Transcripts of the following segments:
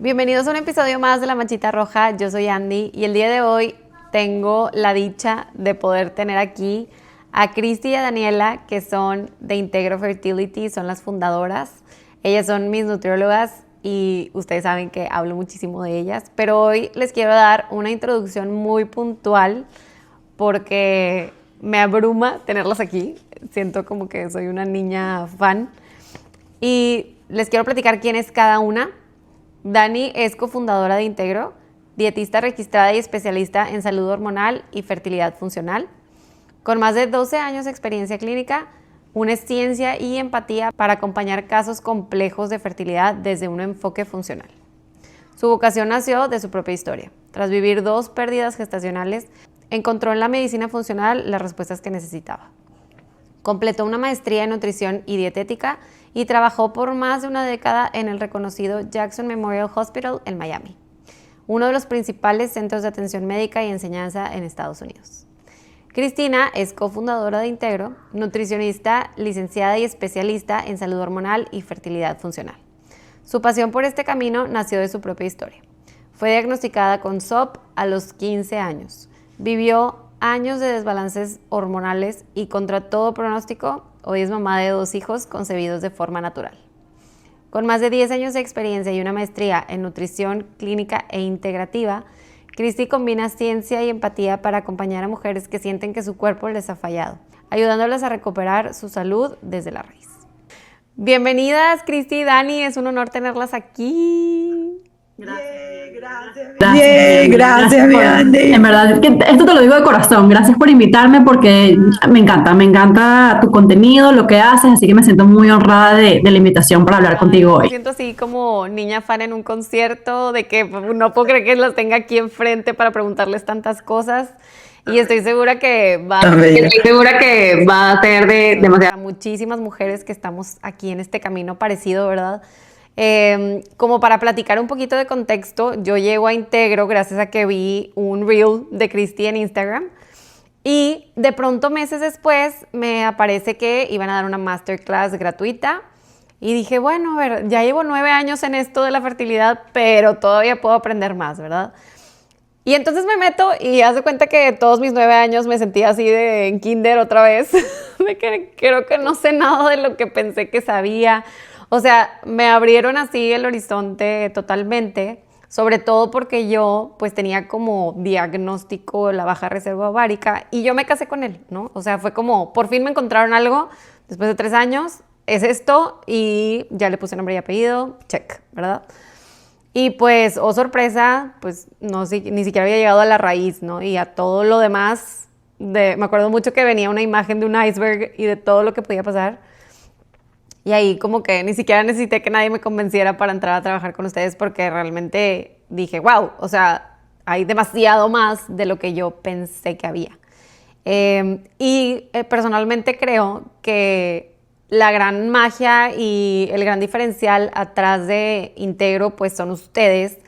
Bienvenidos a un episodio más de La Manchita Roja. Yo soy Andy y el día de hoy tengo la dicha de poder tener aquí a Cristi y a Daniela, que son de Integro Fertility, son las fundadoras. Ellas son mis nutriólogas y ustedes saben que hablo muchísimo de ellas, pero hoy les quiero dar una introducción muy puntual porque me abruma tenerlas aquí. Siento como que soy una niña fan y les quiero platicar quién es cada una. Dani es cofundadora de Integro, dietista registrada y especialista en salud hormonal y fertilidad funcional. Con más de 12 años de experiencia clínica, une ciencia y empatía para acompañar casos complejos de fertilidad desde un enfoque funcional. Su vocación nació de su propia historia. Tras vivir 2 pérdidas gestacionales, encontró en la medicina funcional las respuestas que necesitaba. Completó una maestría en nutrición y dietética y trabajó por más de una década en el reconocido Jackson Memorial Hospital en Miami, uno de los principales centros de atención médica y enseñanza en Estados Unidos. Cristina es cofundadora de Integro, nutricionista, licenciada y especialista en salud hormonal y fertilidad funcional. Su pasión por este camino nació de su propia historia. Fue diagnosticada con SOP a los 15 años. Vivió años de desbalances hormonales y contra todo pronóstico, hoy es mamá de 2 hijos concebidos de forma natural. Con más de 10 años de experiencia y una maestría en nutrición clínica e integrativa, Cristi combina ciencia y empatía para acompañar a mujeres que sienten que su cuerpo les ha fallado, ayudándolas a recuperar su salud desde la raíz. Bienvenidas, Cristi y Dani, es un honor tenerlas aquí. Gracias, mi Andy. En verdad, que esto te lo digo de corazón. Gracias por invitarme porque me encanta tu contenido, lo que haces, así que me siento muy honrada de la invitación para hablar contigo hoy. Me siento así como niña fan en un concierto, de que no puedo creer que las tenga aquí enfrente para preguntarles tantas cosas. Y estoy segura que va a ser de demasiadas muchísimas mujeres que estamos aquí en este camino parecido, ¿verdad? Como para platicar un poquito de contexto, yo llego a Integro gracias a que vi un reel de Cristi en Instagram y de pronto meses después me aparece que iban a dar una masterclass gratuita y dije, bueno, a ver, ya llevo 9 años en esto de la fertilidad, pero todavía puedo aprender más, ¿verdad? Y entonces me meto y haz de cuenta que todos mis 9 años me sentía así en kinder otra vez, de que creo que no sé nada de lo que pensé que sabía. O sea, me abrieron así el horizonte totalmente, sobre todo porque yo pues tenía como diagnóstico la baja reserva ovárica y yo me casé con él, ¿no? O sea, fue como, por fin me encontraron algo, después de 3 años, es esto y ya le puse nombre y apellido, check, ¿verdad? Y pues, oh sorpresa, pues no, ni siquiera había llegado a la raíz, ¿no? Y a todo lo demás, me acuerdo mucho que venía una imagen de un iceberg y de todo lo que podía pasar. Y ahí como que ni siquiera necesité que nadie me convenciera para entrar a trabajar con ustedes porque realmente dije, wow, o sea, hay demasiado más de lo que yo pensé que había. Personalmente creo que la gran magia y el gran diferencial atrás de Integro pues son ustedes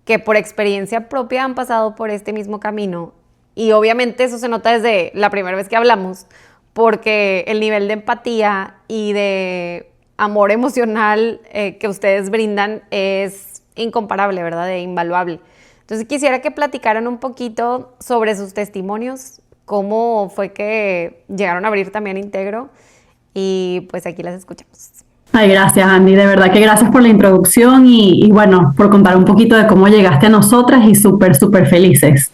que por experiencia propia han pasado por este mismo camino y obviamente eso se nota desde la primera vez que hablamos porque el nivel de empatía y de amor emocional que ustedes brindan es incomparable, ¿verdad? E invaluable. Entonces quisiera que platicaran un poquito sobre sus testimonios, cómo fue que llegaron a abrir también Integro y pues aquí las escuchamos. Ay, gracias, Andy. De verdad que gracias por la introducción y bueno, por contar un poquito de cómo llegaste a nosotras y súper felices.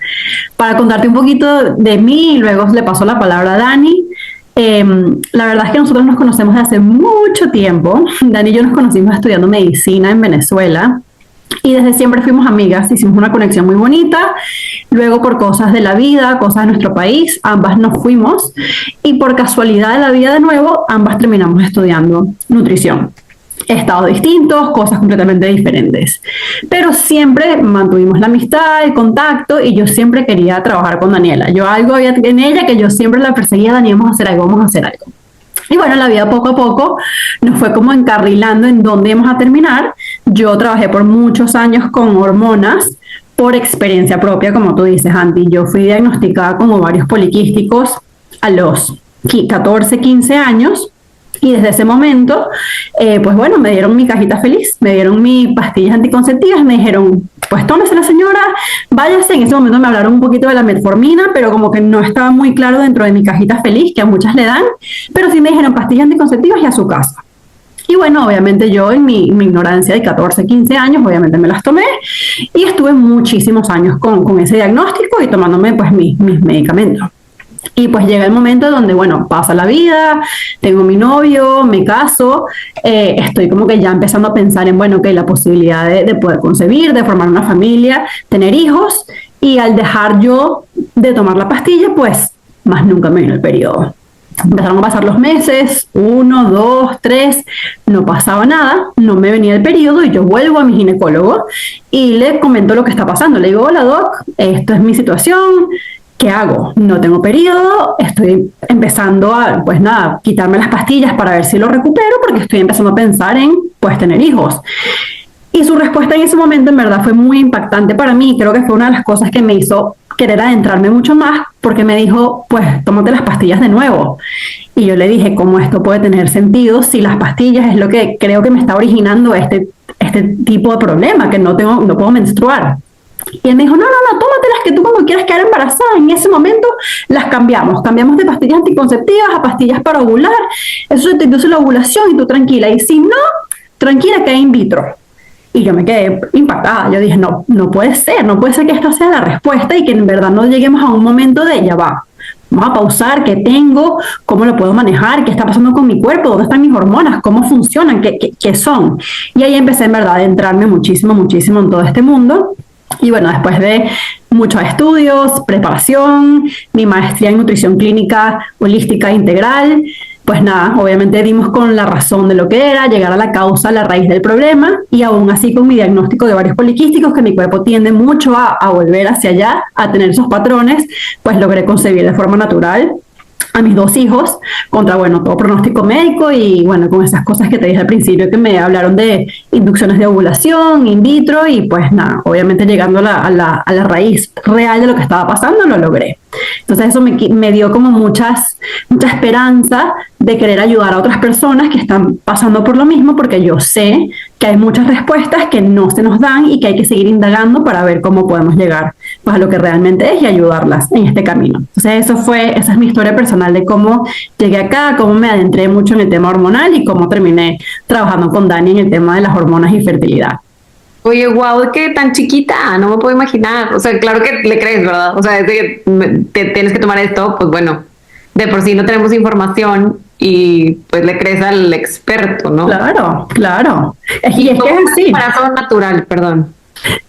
Para contarte un poquito de mí y luego le paso la palabra a Dani. La verdad es que nosotros nos conocemos desde hace mucho tiempo. Dani y yo nos conocimos estudiando medicina en Venezuela y desde siempre fuimos amigas, hicimos una conexión muy bonita. Luego por cosas de la vida, cosas de nuestro país, ambas nos fuimos y por casualidad de la vida de nuevo, ambas terminamos estudiando nutrición. Estados distintos, cosas completamente diferentes. Pero siempre mantuvimos la amistad, el contacto y yo siempre quería trabajar con Daniela. Yo algo había en ella que yo siempre la perseguía, Dani, vamos a hacer algo. Y bueno, la vida poco a poco nos fue como encarrilando en dónde íbamos a terminar. Yo trabajé por muchos años con hormonas por experiencia propia, como tú dices, Andy. Yo fui diagnosticada con ovarios poliquísticos a los 14, 15 años. Y desde ese momento, pues bueno, me dieron mi cajita feliz, me dieron mis pastillas anticonceptivas, me dijeron, pues tómese la señora, váyase. En ese momento me hablaron un poquito de la metformina, pero como que no estaba muy claro dentro de mi cajita feliz, que a muchas le dan, pero sí me dijeron pastillas anticonceptivas y a su casa. Y bueno, obviamente yo en mi ignorancia de 14, 15 años, obviamente me las tomé y estuve muchísimos años con ese diagnóstico y tomándome pues mis medicamentos. Y pues llega el momento donde, bueno, pasa la vida, tengo mi novio, me caso, estoy como que ya empezando a pensar en, bueno, que la posibilidad de poder concebir, de formar una familia, tener hijos, y al dejar yo de tomar la pastilla, pues más nunca me vino el periodo. Empezaron a pasar los meses, 1, 2, 3, no pasaba nada, no me venía el periodo y yo vuelvo a mi ginecólogo y le comento lo que está pasando. Le digo, hola doc, esto es mi situación, ¿qué hago? No tengo periodo, estoy empezando a, pues nada, quitarme las pastillas para ver si lo recupero porque estoy empezando a pensar en, pues, tener hijos. Y su respuesta en ese momento en verdad fue muy impactante para mí. Creo que fue una de las cosas que me hizo querer adentrarme mucho más porque me dijo, pues, tómate las pastillas de nuevo. Y yo le dije, ¿cómo esto puede tener sentido si las pastillas es lo que creo que me está originando este tipo de problema, que no puedo menstruar? Y él me dijo, no, tómatelas que tú cuando quieras quedar embarazada. En ese momento las cambiamos de pastillas anticonceptivas a pastillas para ovular. Eso te induce la ovulación y tú tranquila. Y si no, tranquila que es in vitro. Y yo me quedé impactada. Yo dije, no puede ser que esta sea la respuesta y que en verdad no lleguemos a un momento de ya va. Vamos a pausar, ¿qué tengo? ¿Cómo lo puedo manejar? ¿Qué está pasando con mi cuerpo? ¿Dónde están mis hormonas? ¿Cómo funcionan? ¿Qué son? Y ahí empecé en verdad a adentrarme muchísimo en todo este mundo. Y bueno, después de muchos estudios, preparación, mi maestría en nutrición clínica holística integral, pues nada, obviamente dimos con la razón de lo que era, llegar a la causa, a la raíz del problema, y aún así con mi diagnóstico de varios poliquísticos, que mi cuerpo tiende mucho a volver hacia allá, a tener esos patrones, pues logré concebir de forma natural a mis 2 hijos contra, bueno, todo pronóstico médico y, bueno, con esas cosas que te dije al principio que me hablaron de inducciones de ovulación, in vitro y, pues nada, obviamente llegando a la raíz real de lo que estaba pasando, lo logré. Entonces eso me dio como mucha esperanza de querer ayudar a otras personas que están pasando por lo mismo, porque yo sé que hay muchas respuestas que no se nos dan y que hay que seguir indagando para ver cómo podemos llegar, pues, a lo que realmente es y ayudarlas en este camino. Entonces esa es mi historia personal de cómo llegué acá, cómo me adentré mucho en el tema hormonal y cómo terminé trabajando con Dani en el tema de las hormonas y fertilidad. Oye, wow, que tan chiquita, no me puedo imaginar. O sea, claro que le crees, ¿verdad? O sea, es de que te tienes que tomar esto, pues bueno, de por sí no tenemos información y pues le crees al experto, ¿no? Claro. Y es que es así. Embarazo natural, perdón.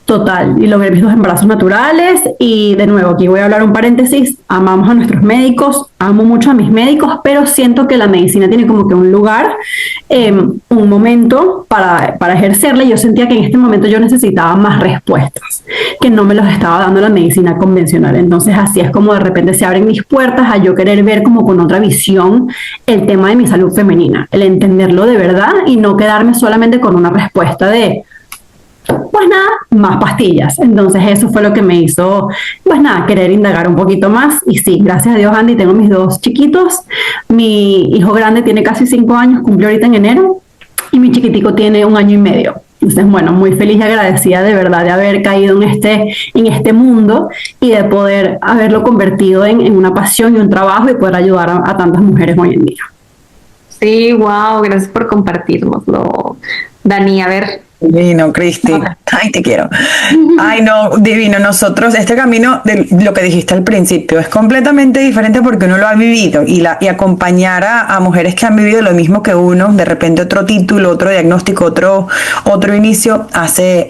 Total, y logré mis 2 embarazos naturales y de nuevo aquí voy a hablar un paréntesis, amamos a nuestros médicos, amo mucho a mis médicos, pero siento que la medicina tiene como que un lugar, un momento para ejercerla y yo sentía que en este momento yo necesitaba más respuestas, que no me los estaba dando la medicina convencional, entonces así es como de repente se abren mis puertas a yo querer ver como con otra visión el tema de mi salud femenina, el entenderlo de verdad y no quedarme solamente con una respuesta de pues nada, más pastillas. Entonces eso fue lo que me hizo, pues nada, querer indagar un poquito más. Y sí, gracias a Dios, Andy, tengo mis 2 chiquitos. Mi hijo grande tiene casi 5 años, cumplió ahorita en enero, y mi chiquitico tiene 1 año y medio. Entonces, bueno, muy feliz y agradecida de verdad de haber caído en este mundo y de poder haberlo convertido en una pasión y un trabajo y poder ayudar a tantas mujeres hoy en día. Sí, wow, gracias por compartirnoslo. Dani, a ver. Divino, Cristi. Ay, te quiero. Ay, no, divino. Nosotros, este camino de lo que dijiste al principio es completamente diferente porque uno lo ha vivido y acompañar a mujeres que han vivido lo mismo que uno, de repente otro título, otro diagnóstico, otro inicio, hace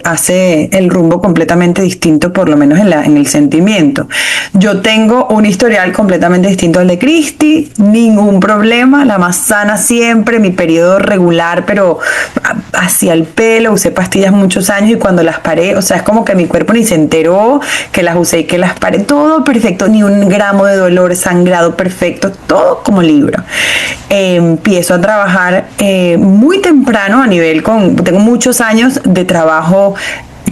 el rumbo completamente distinto, por lo menos en el sentimiento. Yo tengo un historial completamente distinto al de Cristi, ningún problema, la más sana siempre, mi periodo regular, pero hacia el pelo, usé pastillas muchos años y cuando las paré, o sea, es como que mi cuerpo ni se enteró que las usé y que las paré, todo perfecto, ni un gramo de dolor, sangrado perfecto, todo como libro. Empiezo a trabajar muy temprano tengo muchos años de trabajo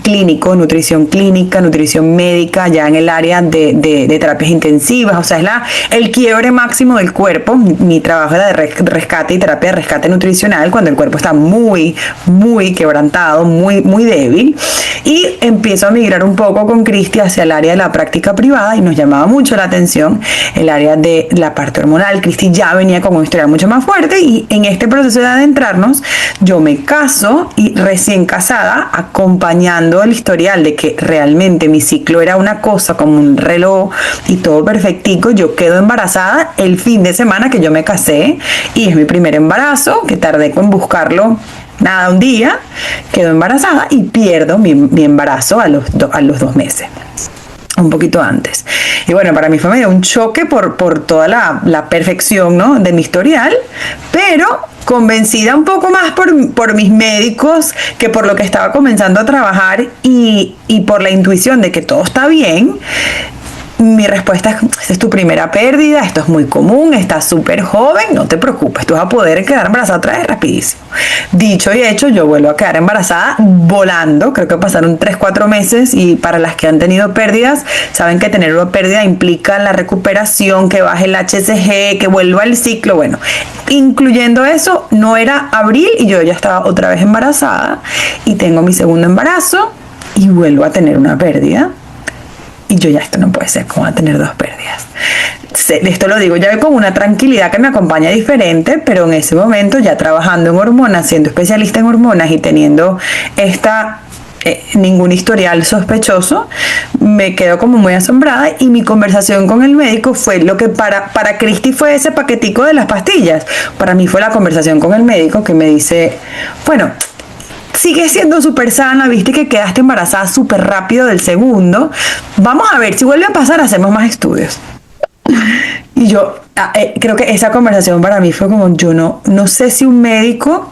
clínico, nutrición clínica, nutrición médica, ya en el área de terapias intensivas, o sea, es el quiebre máximo del cuerpo. Mi trabajo era de rescate y terapia de rescate nutricional cuando el cuerpo está muy, muy quebrantado, muy, muy débil. Y empiezo a migrar un poco con Cristi hacia el área de la práctica privada y nos llamaba mucho la atención el área de la parte hormonal. Cristi ya venía con una historia mucho más fuerte y en este proceso de adentrarnos yo me caso y recién casada, acompañando el historial de que realmente mi ciclo era una cosa como un reloj y todo perfectico. Yo quedo embarazada el fin de semana que yo me casé y es mi primer embarazo, que tardé en buscarlo nada, un día, quedo embarazada y pierdo mi embarazo a los 2 meses. Un poquito antes. Y bueno, para mí fue medio un choque por toda la perfección, ¿no?, de mi historial, pero convencida un poco más por mis médicos que por lo que estaba comenzando a trabajar y por la intuición de que todo está bien. Mi respuesta es: esta es tu primera pérdida, esto es muy común, estás súper joven, no te preocupes, tú vas a poder quedar embarazada otra vez rapidísimo. Dicho y hecho, yo vuelvo a quedar embarazada volando. Creo que pasaron 3-4 meses y para las que han tenido pérdidas, saben que tener una pérdida implica la recuperación, que baje el HCG, que vuelva el ciclo. Bueno, incluyendo eso, no era abril y yo ya estaba otra vez embarazada y tengo mi segundo embarazo y vuelvo a tener una pérdida. Y yo ya, esto no puede ser, como va a tener 2 pérdidas. Esto lo digo ya con una tranquilidad que me acompaña diferente, pero en ese momento ya trabajando en hormonas, siendo especialista en hormonas y teniendo ningún historial sospechoso, me quedo como muy asombrada. Y mi conversación con el médico fue lo que para Cristi fue ese paquetico de las pastillas. Para mí fue la conversación con el médico que me dice: bueno, sigue siendo súper sana, viste que quedaste embarazada súper rápido del segundo, vamos a ver, si vuelve a pasar hacemos más estudios. Y yo creo que esa conversación para mí fue como, yo no sé si un médico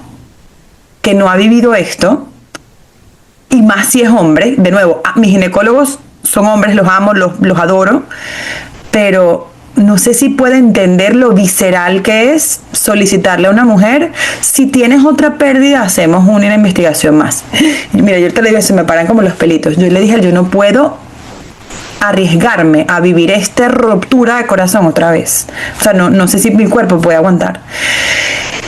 que no ha vivido esto, y más si es hombre, de nuevo, mis ginecólogos son hombres, los amo, los adoro, pero no sé si puede entender lo visceral que es solicitarle a una mujer: si tienes otra pérdida, hacemos una investigación más. Y mira, yo te lo digo, se me paran como los pelitos. Yo le dije: yo no puedo arriesgarme a vivir esta ruptura de corazón otra vez. O sea, no sé si mi cuerpo puede aguantar.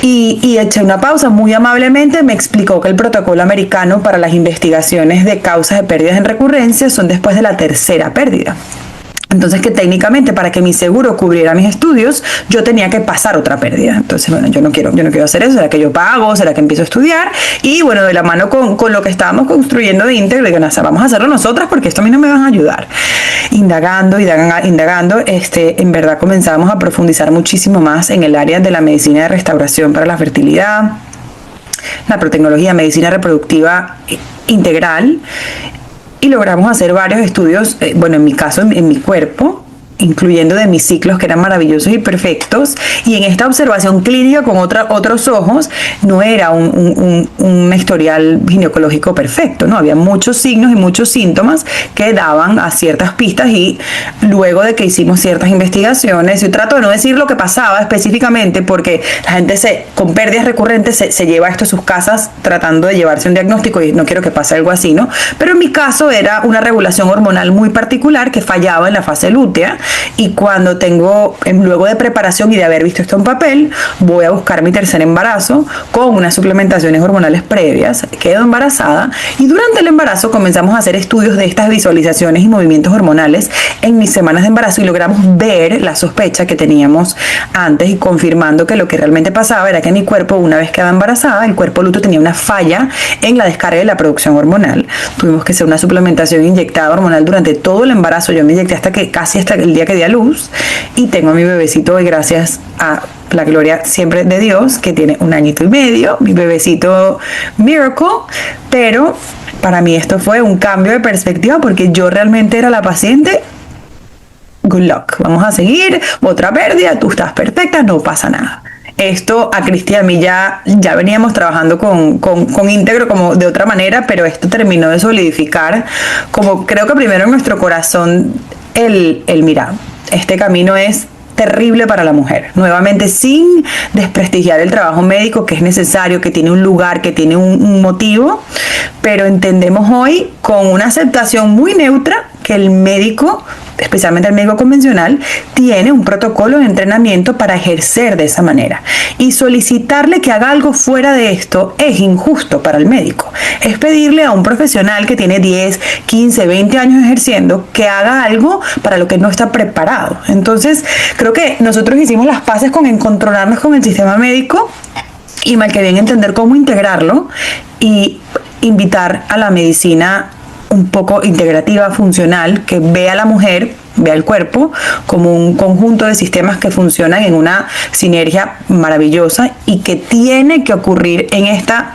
Y eché una pausa. Muy amablemente me explicó que el protocolo americano para las investigaciones de causas de pérdidas en recurrencia son después de la 3ª pérdida. Entonces, que técnicamente para que mi seguro cubriera mis estudios, yo tenía que pasar otra pérdida. Entonces, bueno, yo no quiero hacer eso. ¿Será que yo pago? ¿Será que empiezo a estudiar? Y bueno, de la mano con lo que estábamos construyendo de Íntegra, digo: vamos a hacerlo nosotras porque esto a mí no me van a ayudar. Indagando, en verdad comenzamos a profundizar muchísimo más en el área de la medicina de restauración para la fertilidad, la biotecnología, medicina reproductiva integral. Y logramos hacer varios estudios, en mi caso, en mi cuerpo, incluyendo de mis ciclos que eran maravillosos y perfectos. Y en esta observación clínica con otros ojos, no era un historial ginecológico perfecto, ¿no? Había muchos signos y muchos síntomas que daban a ciertas pistas. Y luego de que hicimos ciertas investigaciones, yo trato de no decir lo que pasaba específicamente, porque la gente con pérdidas recurrentes se lleva esto a sus casas tratando de llevarse un diagnóstico, y no quiero que pase algo así, ¿no? Pero en mi caso era una regulación hormonal muy particular que fallaba en la fase lútea. Y cuando luego de preparación y de haber visto esto en papel, voy a buscar mi 3er embarazo con unas suplementaciones hormonales previas, quedo embarazada y durante el embarazo comenzamos a hacer estudios de estas visualizaciones y movimientos hormonales en mis semanas de embarazo y logramos ver la sospecha que teníamos antes, y confirmando que lo que realmente pasaba era que mi cuerpo, una vez quedaba embarazada, el cuerpo lúteo tenía una falla en la descarga de la producción hormonal. Tuvimos que hacer una suplementación inyectada hormonal durante todo el embarazo. Yo me inyecté casi hasta el día que di a luz, y tengo a mi bebecito hoy, gracias a la gloria siempre de Dios, que tiene 1 añito y medio, mi bebecito Miracle. Pero para mí esto fue un cambio de perspectiva, porque yo realmente era la paciente: good luck, vamos a seguir, otra pérdida, tú estás perfecta, no pasa nada. Esto a Cristi y a mí ya veníamos trabajando con Íntegro como de otra manera, pero esto terminó de solidificar, como creo que primero en nuestro corazón, el mira, este camino es terrible para la mujer. Nuevamente, sin desprestigiar el trabajo médico, que es necesario, que tiene un lugar, que tiene un motivo, pero entendemos hoy con una aceptación muy neutra que el médico, especialmente el médico convencional, tiene un protocolo de entrenamiento para ejercer de esa manera. Y solicitarle que haga algo fuera de esto es injusto para el médico. Es pedirle a un profesional que tiene 10, 15, 20 años ejerciendo que haga algo para lo que no está preparado. Entonces, creo que nosotros hicimos las paces con encontrarnos con el sistema médico y mal que bien entender cómo integrarlo y invitar a la medicina un poco integrativa, funcional, que vea a la mujer, vea el cuerpo como un conjunto de sistemas que funcionan en una sinergia maravillosa y que tiene que ocurrir en esta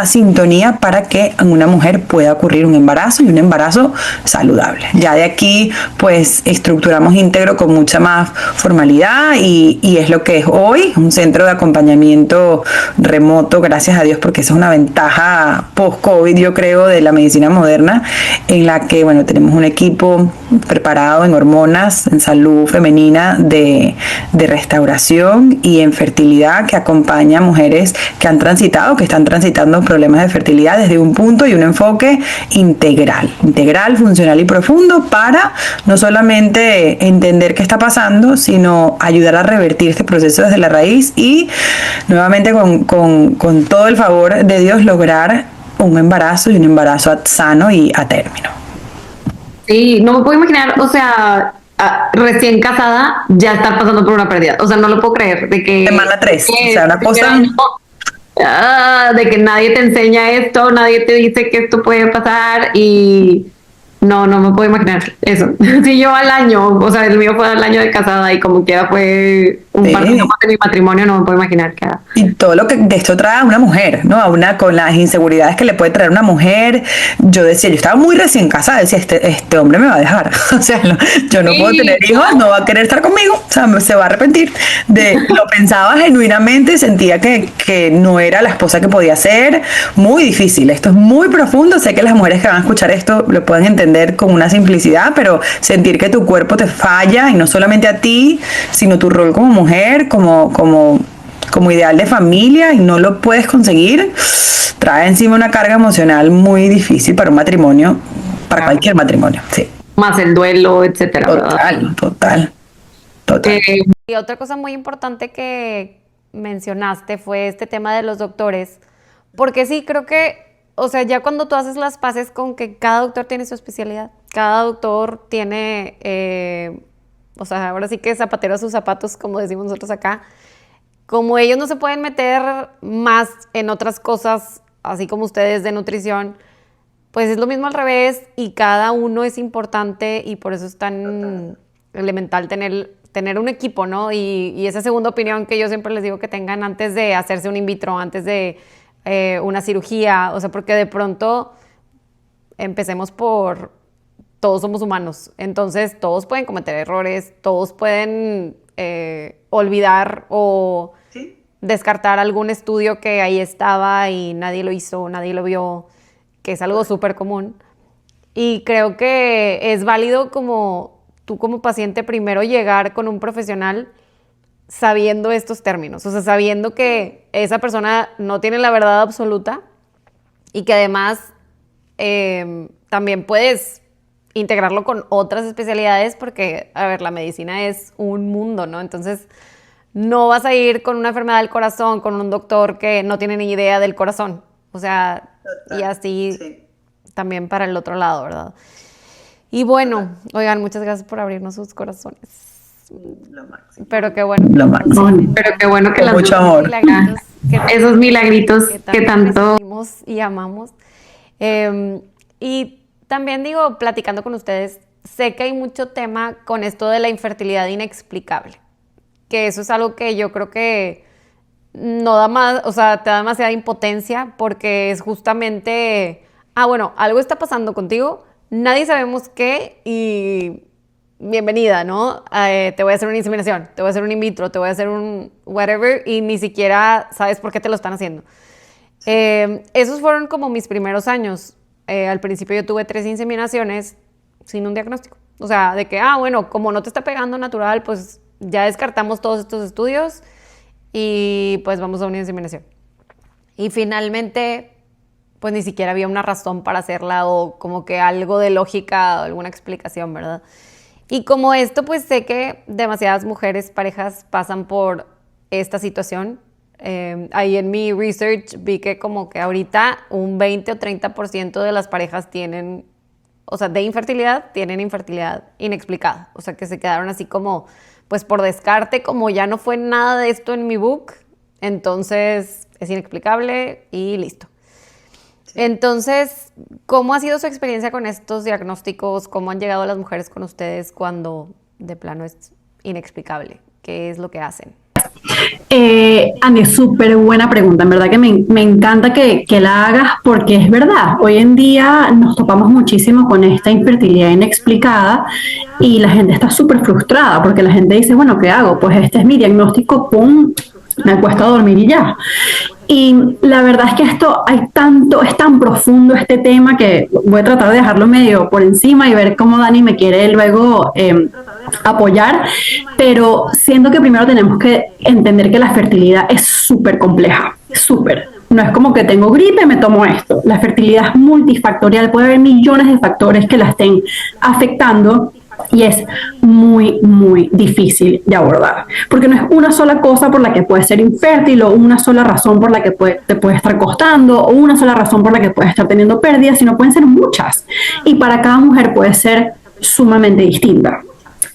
sintonía para que en una mujer pueda ocurrir un embarazo y un embarazo saludable. Ya de aquí pues estructuramos íntegro con mucha más formalidad y es lo que es hoy, un centro de acompañamiento remoto, gracias a Dios, porque esa es una ventaja post-COVID, yo creo, de la medicina moderna, en la que, bueno, tenemos un equipo preparado en hormonas, en salud femenina, de restauración y en fertilidad, que acompaña a mujeres que han transitado, que están transitando problemas de fertilidad desde un punto y un enfoque integral, funcional y profundo, para no solamente entender qué está pasando, sino ayudar a revertir este proceso desde la raíz y nuevamente con todo el favor de Dios lograr un embarazo y un embarazo sano y a término. Sí, no me puedo imaginar, o sea, recién casada ya estar pasando por una pérdida. O sea, no lo puedo creer. De que Semana 3, o sea, una cosa... de que nadie te enseña esto, nadie te dice que esto puede pasar y... No me puedo imaginar eso. Sí, yo al año, o sea, el mío fue al año de casada y como quiera fue un par de años de mi matrimonio, no me puedo imaginar que... Y todo lo que de esto trae a una mujer, ¿no? Con las inseguridades que le puede traer una mujer. Yo decía, yo estaba muy recién casada, decía, este hombre me va a dejar. O sea, yo no puedo tener hijos, no va a querer estar conmigo, o sea, se va a arrepentir. Lo pensaba genuinamente, sentía que no era la esposa que podía ser. Muy difícil, esto es muy profundo. Sé que las mujeres que van a escuchar esto lo pueden entender con una simplicidad, pero sentir que tu cuerpo te falla, y no solamente a ti, sino tu rol como mujer, como ideal de familia, y no lo puedes conseguir, trae encima una carga emocional muy difícil para un matrimonio, para cualquier matrimonio, sí. Más el duelo, etcétera. Total. Y otra cosa muy importante que mencionaste fue este tema de los doctores, porque sí, creo que, o sea, ya cuando tú haces las paces con que cada doctor tiene su especialidad, cada doctor tiene, o sea, ahora sí que zapatero a sus zapatos, como decimos nosotros acá, como ellos no se pueden meter más en otras cosas, así como ustedes de nutrición, pues es lo mismo al revés y cada uno es importante y por eso es tan elemental tener un equipo, ¿no? Y esa segunda opinión que yo siempre les digo que tengan antes de hacerse un in vitro, antes de una cirugía, o sea, porque de pronto empecemos por todos somos humanos, entonces todos pueden cometer errores, todos pueden olvidar o descartar algún estudio que ahí estaba y nadie lo hizo, nadie lo vio, que es algo súper común. Y creo que es válido como tú como paciente primero llegar con un profesional sabiendo estos términos, o sea, sabiendo que esa persona no tiene la verdad absoluta y que además también puedes integrarlo con otras especialidades porque, a ver, la medicina es un mundo, ¿no? Entonces, no vas a ir con una enfermedad del corazón, con un doctor que no tiene ni idea del corazón, o sea, y así también para el otro lado, ¿verdad? Y bueno, oigan, muchas gracias por abrirnos sus corazones. Lo máximo. Pero qué bueno. Lo máximo. Pero qué bueno que con mucho amor. Esos milagritos que tanto queremos y amamos. Y también digo, platicando con ustedes, sé que hay mucho tema con esto de la infertilidad inexplicable. Que eso es algo que yo creo que no da más, o sea, te da demasiada impotencia porque es justamente, bueno, algo está pasando contigo, nadie sabemos qué y bienvenida, ¿no? Te voy a hacer una inseminación, te voy a hacer un in vitro, te voy a hacer un whatever y ni siquiera sabes por qué te lo están haciendo. Esos fueron como mis primeros años. Al principio yo tuve 3 inseminaciones sin un diagnóstico. O sea, de que, bueno, como no te está pegando natural, pues ya descartamos todos estos estudios y pues vamos a una inseminación. Y finalmente, pues ni siquiera había una razón para hacerla o como que algo de lógica o alguna explicación, ¿verdad? Y como esto, pues sé que demasiadas mujeres, parejas, pasan por esta situación. Ahí en mi research vi que como que ahorita un 20 o 30% de las parejas tienen, o sea, de infertilidad, tienen infertilidad inexplicada. O sea, que se quedaron así como, pues por descarte, como ya no fue nada de esto en mi book, entonces es inexplicable y listo. Entonces, ¿cómo ha sido su experiencia con estos diagnósticos? ¿Cómo han llegado las mujeres con ustedes cuando de plano es inexplicable? ¿Qué es lo que hacen? Andy, súper buena pregunta, en verdad que me encanta que la hagas porque es verdad, hoy en día nos topamos muchísimo con esta infertilidad inexplicada y la gente está súper frustrada porque la gente dice, bueno, ¿qué hago? Pues este es mi diagnóstico, pum, me acuesto a dormir y ya. Y la verdad es que esto es tan profundo este tema que voy a tratar de dejarlo medio por encima y ver cómo Dani me quiere luego apoyar, pero siento que primero tenemos que entender que la fertilidad es súper compleja, súper. No es como que tengo gripe, me tomo esto. La fertilidad es multifactorial, puede haber millones de factores que la estén afectando. Y es muy, muy difícil de abordar, porque no es una sola cosa por la que puedes ser infértil o una sola razón por la que te puede estar costando o una sola razón por la que puedes estar teniendo pérdidas, sino pueden ser muchas. Y para cada mujer puede ser sumamente distinta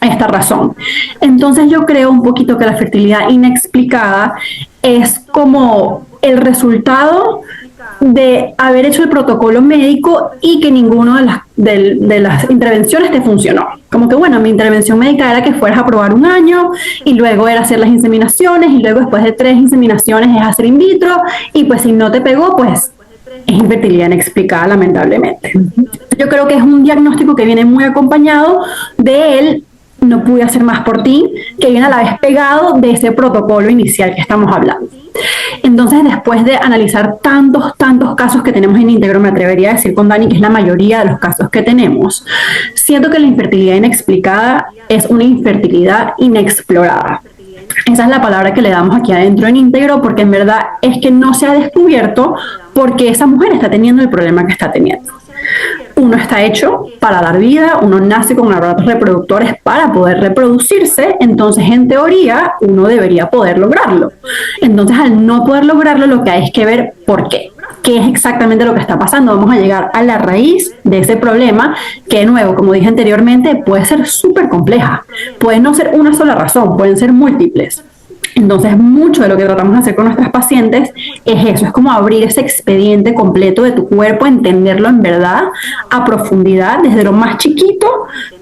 esta razón. Entonces yo creo un poquito que la fertilidad inexplicada es como el resultado de haber hecho el protocolo médico y que ninguno de las intervenciones te funcionó. Como que, bueno, mi intervención médica era que fueras a probar un año y luego era hacer las inseminaciones y luego después de 3 inseminaciones es hacer in vitro y pues si no te pegó, pues es infertilidad inexplicada, lamentablemente. Yo creo que es un diagnóstico que viene muy acompañado de él. No pude hacer más por ti, que viene a la vez pegado de ese protocolo inicial que estamos hablando. Entonces, después de analizar tantos casos que tenemos en Íntegro, me atrevería a decir con Dani que es la mayoría de los casos que tenemos, siento que la infertilidad inexplicada es una infertilidad inexplorada. Esa es la palabra que le damos aquí adentro en Íntegro, porque en verdad es que no se ha descubierto por qué esa mujer está teniendo el problema que está teniendo. Uno está hecho para dar vida, uno nace con aparatos reproductores para poder reproducirse, entonces en teoría uno debería poder lograrlo. Entonces al no poder lograrlo lo que hay es que ver por qué. ¿Qué es exactamente lo que está pasando? Vamos a llegar a la raíz de ese problema que, de nuevo, como dije anteriormente, puede ser súper compleja. Puede no ser una sola razón, pueden ser múltiples. Entonces, mucho de lo que tratamos de hacer con nuestras pacientes es eso, es como abrir ese expediente completo de tu cuerpo, entenderlo en verdad, a profundidad, desde lo más chiquito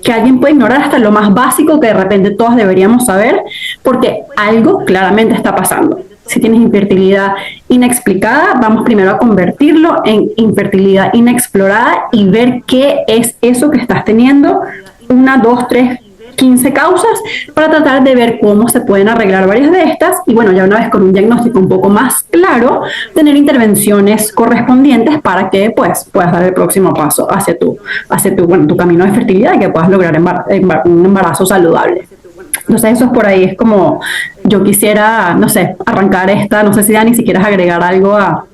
que alguien puede ignorar hasta lo más básico que de repente todas deberíamos saber, porque algo claramente está pasando. Si tienes infertilidad inexplicada, vamos primero a convertirlo en infertilidad inexplorada y ver qué es eso que estás teniendo, 1, 2, 3, 15 causas para tratar de ver cómo se pueden arreglar varias de estas y bueno, ya una vez con un diagnóstico un poco más claro, tener intervenciones correspondientes para que pues puedas dar el próximo paso hacia tu camino de fertilidad y que puedas lograr un embarazo saludable. Entonces eso es por ahí, es como yo quisiera, no sé, arrancar no sé si Dani, si quieres agregar algo a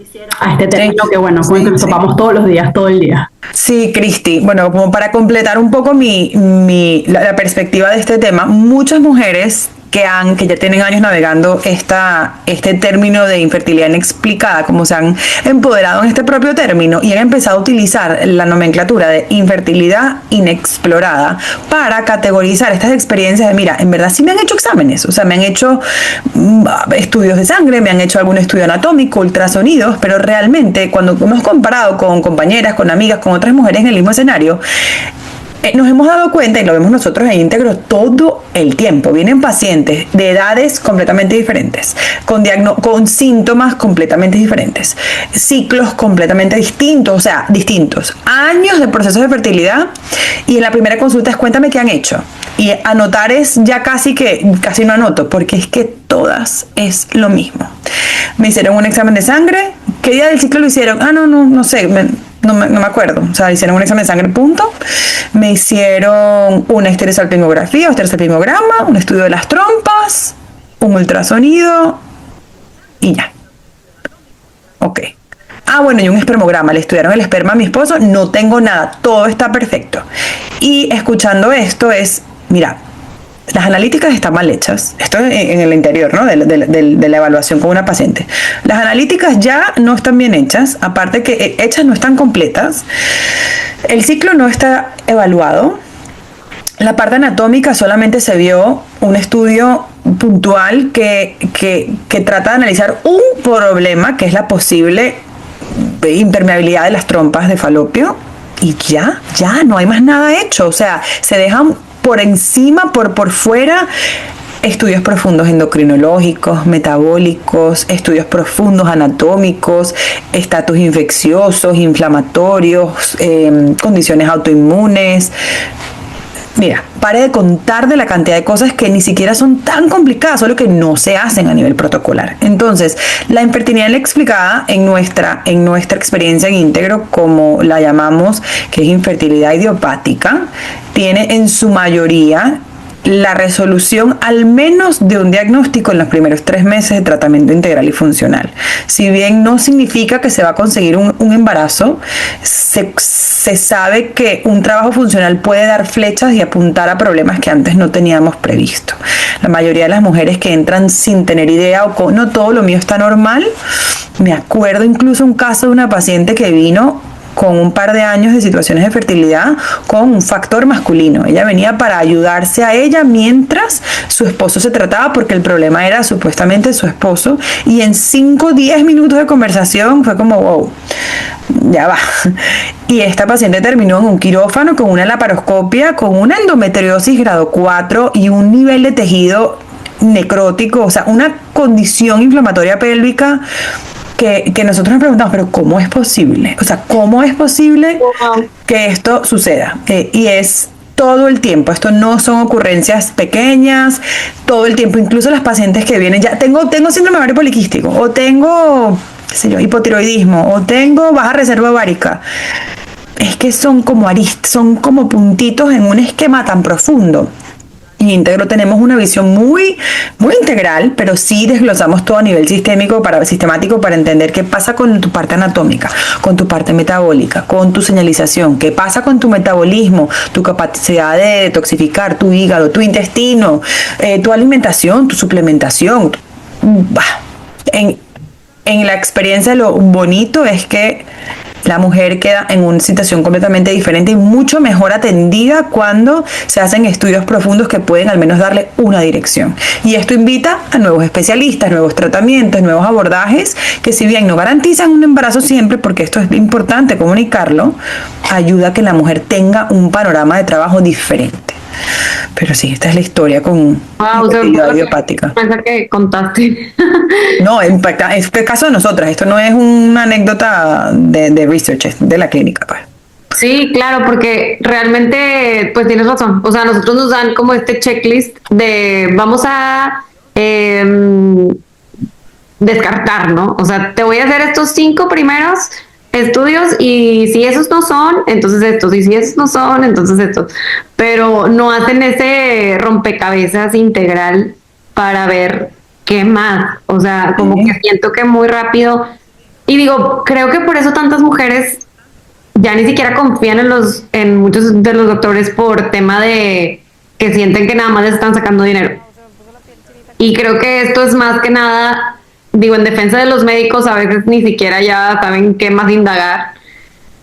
este término que bueno, con el que nos topamos todos los días, todo el día. Sí, Cristi, bueno, como para completar un poco la perspectiva de este tema, muchas mujeres que ya tienen años navegando este término de infertilidad inexplicada, como se han empoderado en este propio término y han empezado a utilizar la nomenclatura de infertilidad inexplorada para categorizar estas experiencias de, mira, en verdad sí me han hecho exámenes, o sea, me han hecho estudios de sangre, me han hecho algún estudio anatómico, ultrasonidos, pero realmente cuando hemos comparado con compañeras, con amigas, con otras mujeres en el mismo escenario, nos hemos dado cuenta, y lo vemos nosotros en Íntegro todo el tiempo, vienen pacientes de edades completamente diferentes, con síntomas completamente diferentes, ciclos completamente distintos, o sea, distintos, años de procesos de fertilidad, y en la primera consulta es cuéntame qué han hecho, y anotar es ya casi no anoto, porque es que todas es lo mismo. Me hicieron un examen de sangre, ¿qué día del ciclo lo hicieron? No sé, no me acuerdo. O sea, hicieron un examen de sangre, punto. Me hicieron una estereosalpingografía, estereosalpingograma, un estudio de las trompas, un ultrasonido y ya. Ok. Ah, bueno, y un espermograma. Le estudiaron el esperma a mi esposo. No tengo nada. Todo está perfecto. Y escuchando esto mira, las analíticas están mal hechas. Esto en el interior, ¿no? De la evaluación con una paciente. Las analíticas ya no están bien hechas. Aparte que hechas no están completas. El ciclo no está evaluado. La parte anatómica solamente se vio un estudio puntual que trata de analizar un problema, que es la posible impermeabilidad de las trompas de falopio, y ya no hay más nada hecho. O sea, se dejan por encima, por fuera, estudios profundos endocrinológicos, metabólicos, estudios profundos anatómicos, estatus infecciosos, inflamatorios, condiciones autoinmunes. Mira, pare de contar de la cantidad de cosas que ni siquiera son tan complicadas, solo que no se hacen a nivel protocolar. Entonces, la infertilidad explicada en nuestra experiencia en Íntegro, como la llamamos, que es infertilidad idiopática, tiene en su mayoría la resolución al menos de un diagnóstico en los primeros 3 meses de tratamiento integral y funcional. Si bien no significa que se va a conseguir un embarazo, se sabe que un trabajo funcional puede dar flechas y apuntar a problemas que antes no teníamos previsto. La mayoría de las mujeres que entran sin tener idea o no, todo lo mío está normal. Me acuerdo incluso un caso de una paciente que vino con un par de años de situaciones de fertilidad con un factor masculino. Ella venía para ayudarse a ella mientras su esposo se trataba, porque el problema era supuestamente su esposo, y en 5-10 minutos de conversación fue como, wow, ya va. Y esta paciente terminó en un quirófano con una laparoscopia, con una endometriosis grado 4 y un nivel de tejido necrótico, o sea, una condición inflamatoria pélvica que nosotros nos preguntamos, pero ¿cómo es posible? O sea, ¿cómo es posible que esto suceda? Y es todo el tiempo. Esto no son ocurrencias pequeñas, todo el tiempo. Incluso las pacientes que vienen, ya tengo síndrome ovario poliquístico, o tengo, qué sé yo, hipotiroidismo, o tengo baja reserva ovárica. Es que son como puntitos en un esquema tan profundo. En Íntegro tenemos una visión muy, muy integral, pero sí desglosamos todo a nivel sistemático para entender qué pasa con tu parte anatómica, con tu parte metabólica, con tu señalización, qué pasa con tu metabolismo, tu capacidad de detoxificar, tu hígado, tu intestino, tu alimentación, tu suplementación. En la experiencia, lo bonito es que la mujer queda en una situación completamente diferente y mucho mejor atendida cuando se hacen estudios profundos que pueden al menos darle una dirección. Y esto invita a nuevos especialistas, nuevos tratamientos, nuevos abordajes que, si bien no garantizan un embarazo siempre, porque esto es importante comunicarlo, ayuda a que la mujer tenga un panorama de trabajo diferente. Pero sí, esta es la historia con infertilidad idiopática. Pensar que contaste. No, es el caso de nosotras. Esto no es una anécdota de research, es de la clínica, pues. Sí, claro, porque realmente, pues tienes razón. O sea, nosotros nos dan como este checklist de vamos a descartar, ¿no? O sea, te voy a hacer estos 5 primeros estudios y si esos no son, entonces estos, y si esos no son, entonces estos, pero no hacen ese rompecabezas integral para ver qué más. O sea, como que siento que muy rápido, y digo, creo que por eso tantas mujeres ya ni siquiera confían en muchos de los doctores por tema de que sienten que nada más les están sacando dinero. Y creo que esto es más que nada, digo, en defensa de los médicos, a veces ni siquiera ya saben qué más indagar.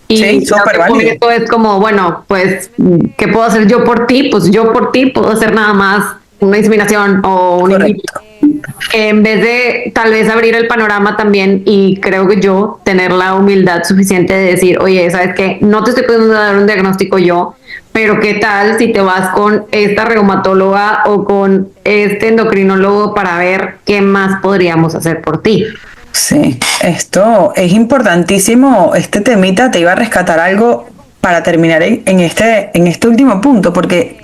Y sí, súper válido. Esto es como, bueno, pues, ¿qué puedo hacer yo por ti? Pues yo por ti puedo hacer nada más una inseminación o un en vez de tal vez abrir el panorama también, y creo que yo tener la humildad suficiente de decir, oye, ¿sabes qué? No te estoy pudiendo dar un diagnóstico yo, pero ¿qué tal si te vas con esta reumatóloga o con este endocrinólogo para ver qué más podríamos hacer por ti? Sí, esto es importantísimo. Este temita, te iba a rescatar algo para terminar en este último punto, porque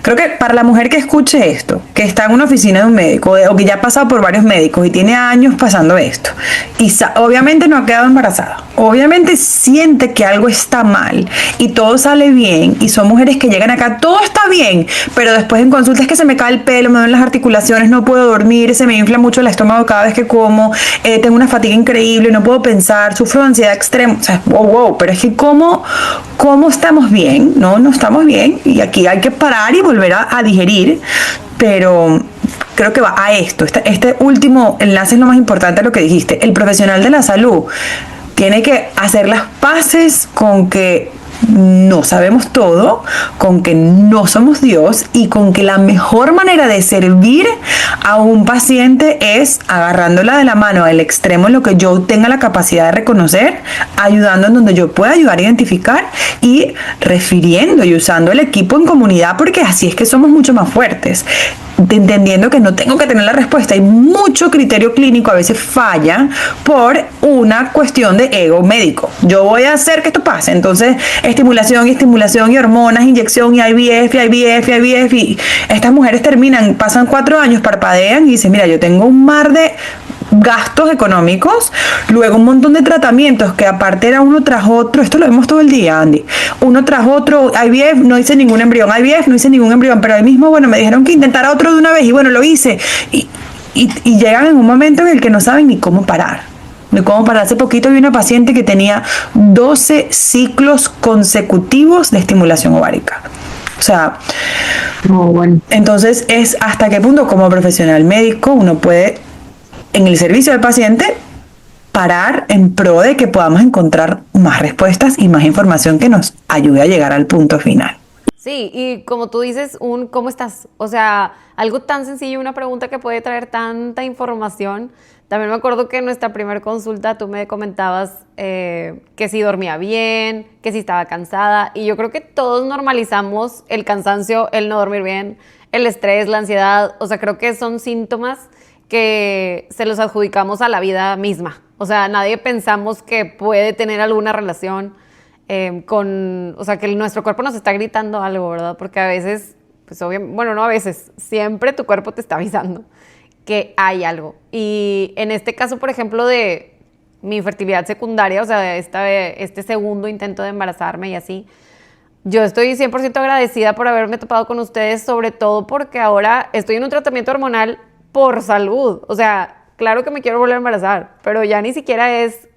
creo que para la mujer que escuche esto, que está en una oficina de un médico o que ya ha pasado por varios médicos y tiene años pasando esto, y obviamente no ha quedado embarazada, obviamente siente que algo está mal y todo sale bien, y son mujeres que llegan acá, todo está bien, pero después en consulta es que se me cae el pelo, me duelen las articulaciones, no puedo dormir, se me infla mucho el estómago cada vez que como, tengo una fatiga increíble, no puedo pensar, sufro de ansiedad extrema, o sea, wow, pero es que ¿cómo estamos bien? No estamos bien, y aquí hay que parar y volver a digerir, pero creo que va a esto, este último enlace es lo más importante de lo que dijiste. El profesional de la salud tiene que hacer las paces con que no sabemos todo, con que no somos Dios y con que la mejor manera de servir a un paciente es agarrándola de la mano al extremo en lo que yo tenga la capacidad de reconocer, ayudando en donde yo pueda ayudar a identificar y refiriendo y usando el equipo en comunidad, porque así es que somos mucho más fuertes. Entendiendo que no tengo que tener la respuesta, hay mucho criterio clínico, a veces falla por una cuestión de ego médico. Yo voy a hacer que esto pase, entonces estimulación y hormonas, inyección y IVF, y estas mujeres pasan 4 años, parpadean y dicen, mira, yo tengo un mar de gastos económicos, luego un montón de tratamientos que aparte era uno tras otro, esto lo vemos todo el día, Andy, uno tras otro, IVF, no hice ningún embrión, pero ahí mismo, bueno, me dijeron que intentara otro de una vez y bueno, lo hice, y llegan en un momento en el que no saben ni cómo parar. Hace poquito vi una paciente que tenía 12 ciclos consecutivos de estimulación ovárica. O sea, bueno. Entonces es hasta qué punto como profesional médico uno puede, en el servicio del paciente, parar en pro de que podamos encontrar más respuestas y más información que nos ayude a llegar al punto final. Sí, y como tú dices, ¿cómo estás? O sea, algo tan sencillo, una pregunta que puede traer tanta información. También me acuerdo que en nuestra primera consulta tú me comentabas que si dormía bien, que si estaba cansada, y yo creo que todos normalizamos el cansancio, el no dormir bien, el estrés, la ansiedad. O sea, creo que son síntomas que se los adjudicamos a la vida misma. O sea, nadie pensamos que puede tener alguna relación o sea, que nuestro cuerpo nos está gritando algo, ¿verdad? Porque a veces, pues obviamente, bueno, no a veces, siempre tu cuerpo te está avisando que hay algo. Y en este caso, por ejemplo, de mi infertilidad secundaria, o sea, este segundo intento de embarazarme y así, yo estoy 100% agradecida por haberme topado con ustedes, sobre todo porque ahora estoy en un tratamiento hormonal por salud. O sea, claro que me quiero volver a embarazar, pero ya ni siquiera es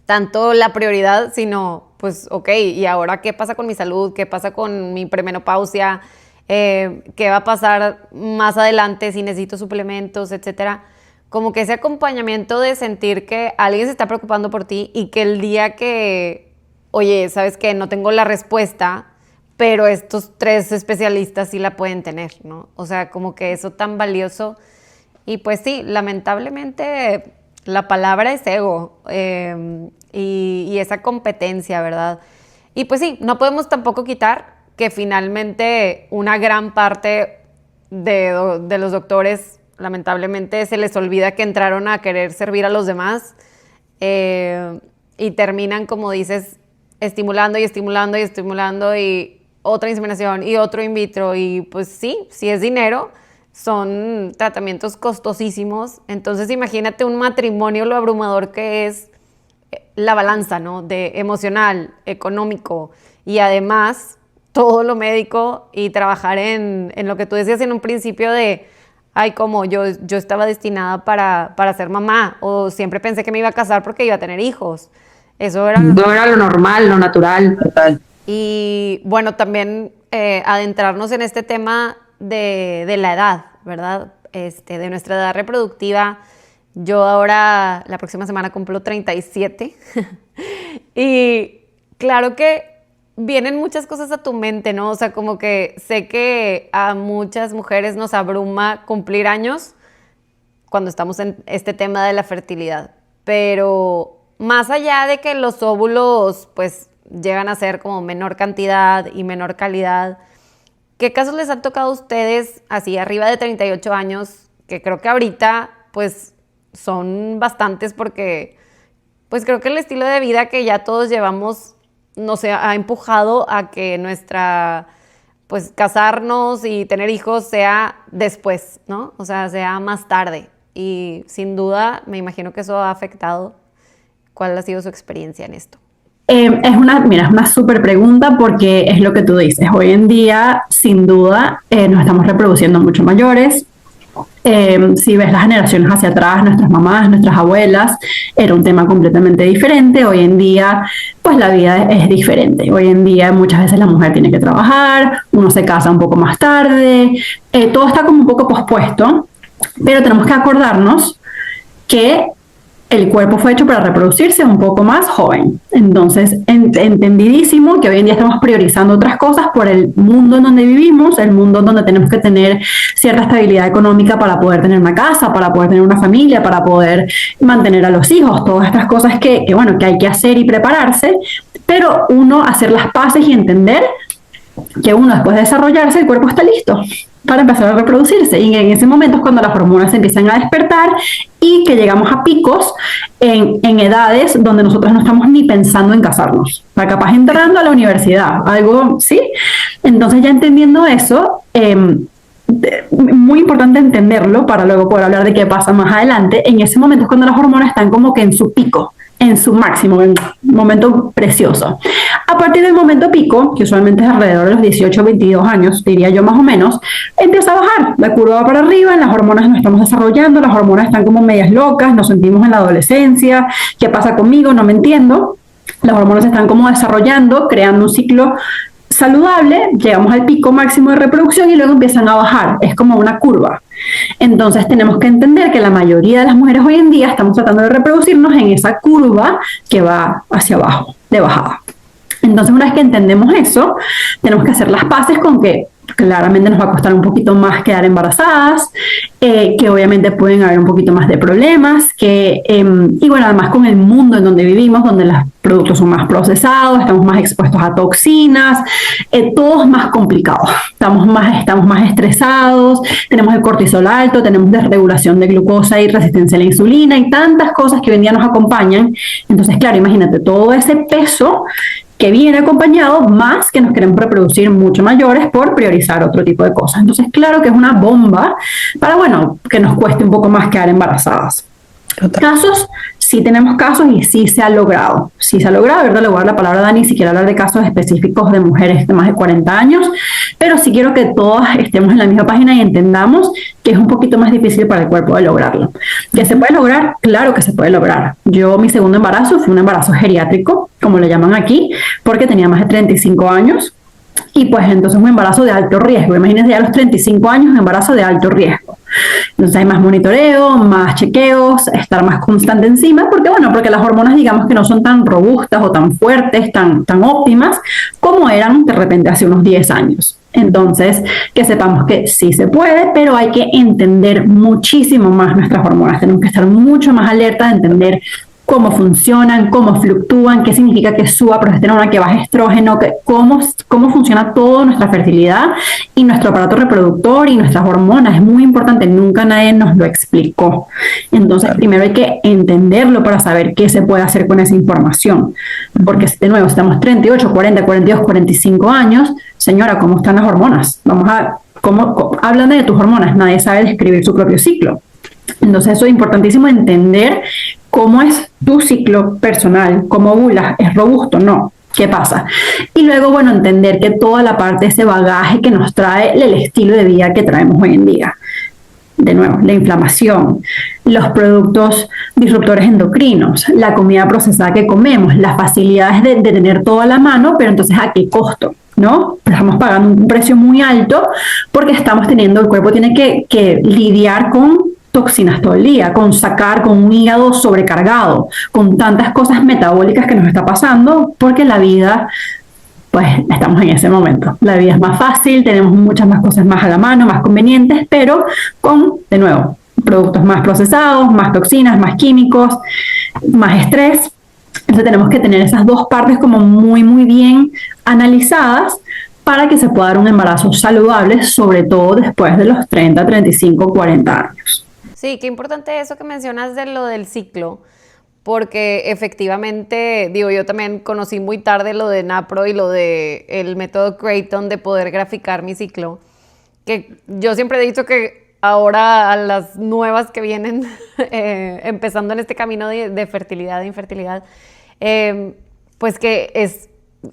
tanto la prioridad, sino, pues, ok, ¿y ahora qué pasa con mi salud? ¿Qué pasa con mi premenopausia? ¿Qué va a pasar más adelante si necesito suplementos, etcétera? Como que ese acompañamiento de sentir que alguien se está preocupando por ti y que el día que, oye, ¿sabes qué? No tengo la respuesta, pero estos 3 especialistas sí la pueden tener, ¿no? O sea, como que eso tan valioso. Y pues sí, lamentablemente la palabra es ego y esa competencia, ¿verdad? Y pues sí, no podemos tampoco quitar que finalmente una gran parte de los doctores, lamentablemente, se les olvida que entraron a querer servir a los demás y terminan, como dices, estimulando y otra inseminación y otro in vitro. Y pues sí, si es dinero, son tratamientos costosísimos. Entonces imagínate un matrimonio, lo abrumador que es la balanza, ¿no? De emocional, económico y además todo lo médico, y trabajar en lo que tú decías en un principio de, ay, como yo estaba destinada para ser mamá, o siempre pensé que me iba a casar porque iba a tener hijos. Eso era lo normal, lo natural. Total. Y bueno, también adentrarnos en este tema de la edad, ¿verdad? De nuestra edad reproductiva. Yo ahora, la próxima semana cumplo 37 y claro que vienen muchas cosas a tu mente, ¿no? O sea, como que sé que a muchas mujeres nos abruma cumplir años cuando estamos en este tema de la fertilidad. Pero más allá de que los óvulos, pues, llegan a ser como menor cantidad y menor calidad, ¿qué casos les han tocado a ustedes así arriba de 38 años? Que creo que ahorita, pues, son bastantes porque, pues, creo que el estilo de vida que ya todos llevamos nos ha empujado a que nuestra, pues casarnos y tener hijos sea después, ¿no? O sea, sea más tarde. Y sin duda, me imagino que eso ha afectado. ¿Cuál ha sido su experiencia en esto? Mira, es una súper pregunta porque es lo que tú dices. Hoy en día, sin duda, nos estamos reproduciendo mucho mayores. Si ves las generaciones hacia atrás, nuestras mamás, nuestras abuelas, era un tema completamente diferente. Hoy en día, pues la vida es diferente. Hoy en día muchas veces la mujer tiene que trabajar, uno se casa un poco más tarde, todo está como un poco pospuesto, pero tenemos que acordarnos que el cuerpo fue hecho para reproducirse un poco más joven. Entonces, entendidísimo que hoy en día estamos priorizando otras cosas por el mundo en donde vivimos, el mundo en donde tenemos que tener cierta estabilidad económica para poder tener una casa, para poder tener una familia, para poder mantener a los hijos, todas estas cosas que hay que hacer y prepararse, pero uno hacer las paces y entender que uno después de desarrollarse el cuerpo está listo para empezar a reproducirse, y en ese momento es cuando las hormonas empiezan a despertar y que llegamos a picos en edades donde nosotros no estamos ni pensando en casarnos, para capaz entrando a la universidad, algo, ¿sí? Entonces ya entendiendo eso, muy importante entenderlo para luego poder hablar de qué pasa más adelante. En ese momento es cuando las hormonas están como que en su pico, en su máximo, en un momento precioso. A partir del momento pico, que usualmente es alrededor de los 18 o 22 años, diría yo más o menos, empieza a bajar, la curva va para arriba, las hormonas nos estamos desarrollando, las hormonas están como medias locas, nos sentimos en la adolescencia, ¿qué pasa conmigo? No me entiendo. Las hormonas se están como desarrollando, creando un ciclo saludable, llegamos al pico máximo de reproducción y luego empiezan a bajar, es como una curva. Entonces tenemos que entender que la mayoría de las mujeres hoy en día estamos tratando de reproducirnos en esa curva que va hacia abajo, de bajada. Entonces, una vez que entendemos eso, tenemos que hacer las paces con que claramente nos va a costar un poquito más quedar embarazadas, que obviamente pueden haber un poquito más de problemas, y bueno, además con el mundo en donde vivimos, donde los productos son más procesados, estamos más expuestos a toxinas, todo es más complicado, estamos más estresados, tenemos el cortisol alto, tenemos desregulación de glucosa y resistencia a la insulina y tantas cosas que hoy en día nos acompañan. Entonces, claro, imagínate todo ese peso que viene acompañado, más que nos queremos reproducir mucho mayores por priorizar otro tipo de cosas. Entonces, claro que es una bomba para, bueno, que nos cueste un poco más quedar embarazadas. Casos, sí tenemos casos y sí se ha logrado. Sí se ha logrado, ¿verdad? Le voy a dar la palabra a Dani si quiere hablar de casos específicos de mujeres de más de 40 años, pero sí quiero que todas estemos en la misma página y entendamos que es un poquito más difícil para el cuerpo de lograrlo. ¿Que se puede lograr? Claro que se puede lograr. Yo, mi segundo embarazo fue un embarazo geriátrico, como le llaman aquí, porque tenía más de 35 años. Y pues entonces un embarazo de alto riesgo. Imagínense ya a los 35 años un embarazo de alto riesgo. Entonces hay más monitoreo, más chequeos, estar más constante encima, porque las hormonas digamos que no son tan robustas o tan fuertes, tan óptimas como eran de repente hace unos 10 años. Entonces, que sepamos que sí se puede, pero hay que entender muchísimo más nuestras hormonas. Tenemos que estar mucho más alerta de entender cómo funcionan, cómo fluctúan, qué significa que suba progesterona, que baja estrógeno, cómo funciona toda nuestra fertilidad y nuestro aparato reproductor y nuestras hormonas. Es muy importante, nunca nadie nos lo explicó. Entonces, primero hay que entenderlo para saber qué se puede hacer con esa información. Porque, de nuevo, estamos 38, 40, 42, 45 años. Señora, ¿cómo están las hormonas? Hablan de tus hormonas, nadie sabe describir su propio ciclo. Entonces, eso es importantísimo entender cómo es tu ciclo personal, cómo ovulas, ¿es robusto? No. ¿Qué pasa? Y luego, bueno, entender que toda la parte de ese bagaje que nos trae el estilo de vida que traemos hoy en día. De nuevo, la inflamación, los productos disruptores endocrinos, la comida procesada que comemos, las facilidades de tener todo a la mano, pero entonces ¿a qué costo? ¿No? Estamos pagando un precio muy alto porque el cuerpo tiene que lidiar con toxinas todo el día, con un hígado sobrecargado, con tantas cosas metabólicas que nos está pasando, porque la vida, pues estamos en ese momento. La vida es más fácil, tenemos muchas más cosas más a la mano, más convenientes, pero con, de nuevo, productos más procesados, más toxinas, más químicos, más estrés. Entonces tenemos que tener esas dos partes como muy, muy bien analizadas para que se pueda dar un embarazo saludable, sobre todo después de los 30, 35, 40 años. Sí, qué importante eso que mencionas de lo del ciclo, porque efectivamente, digo, yo también conocí muy tarde lo de NAPRO y lo de el método Creighton de poder graficar mi ciclo, que yo siempre he dicho que ahora a las nuevas que vienen, empezando en este camino de fertilidad e infertilidad, pues que es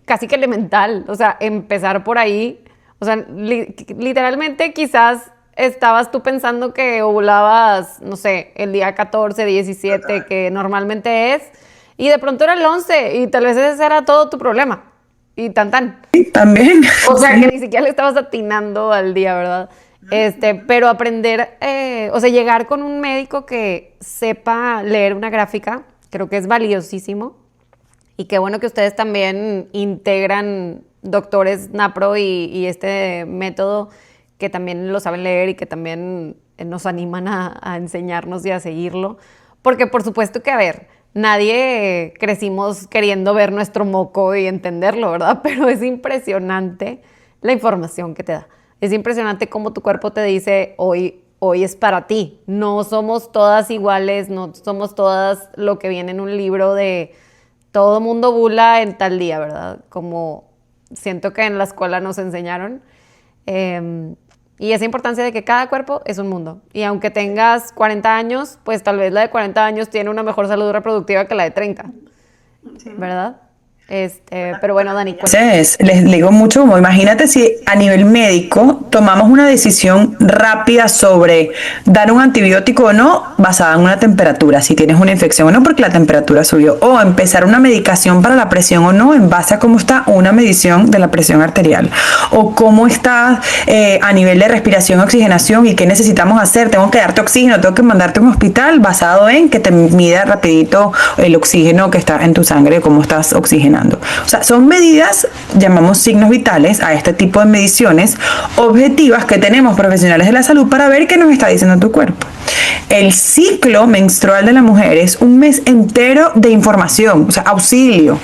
casi que elemental, o sea, empezar por ahí, o sea, literalmente quizás estabas tú pensando que ovulabas, no sé, el día 14, 17, que normalmente es, y de pronto era el 11, y tal vez ese era todo tu problema, y tan. Sí, también. O sea, que ni siquiera le estabas atinando al día, ¿verdad? Pero aprender, o sea, llegar con un médico que sepa leer una gráfica, creo que es valiosísimo. Y qué bueno que ustedes también integran doctores NAPRO y este método que también lo saben leer y que también nos animan a enseñarnos y a seguirlo. Porque por supuesto que, a ver, nadie crecimos queriendo ver nuestro moco y entenderlo, ¿verdad? Pero es impresionante la información que te da. Es impresionante cómo tu cuerpo te dice, hoy es para ti. No somos todas iguales, no somos todas lo que viene en un libro de todo mundo ovula en tal día, ¿verdad? Como siento que en la escuela nos enseñaron. Y esa importancia de que cada cuerpo es un mundo. Y aunque tengas 40 años, pues tal vez la de 40 años tiene una mejor salud reproductiva que la de 30, ¿verdad? Pero bueno, Dani, Entonces, les digo mucho como imagínate si a nivel médico tomamos una decisión rápida sobre dar un antibiótico o no basada en una temperatura, si tienes una infección o no porque la temperatura subió, o empezar una medicación para la presión o no en base a cómo está una medición de la presión arterial, o cómo está a nivel de respiración, oxigenación y qué necesitamos hacer, tengo que darte oxígeno, tengo que mandarte a un hospital basado en que te mida rapidito el oxígeno que está en tu sangre, cómo estás oxigenando. O sea, son medidas, llamamos signos vitales a este tipo de mediciones objetivas que tenemos profesionales de la salud para ver qué nos está diciendo tu cuerpo. El ciclo menstrual de la mujer es un mes entero de información, o sea, auxilio.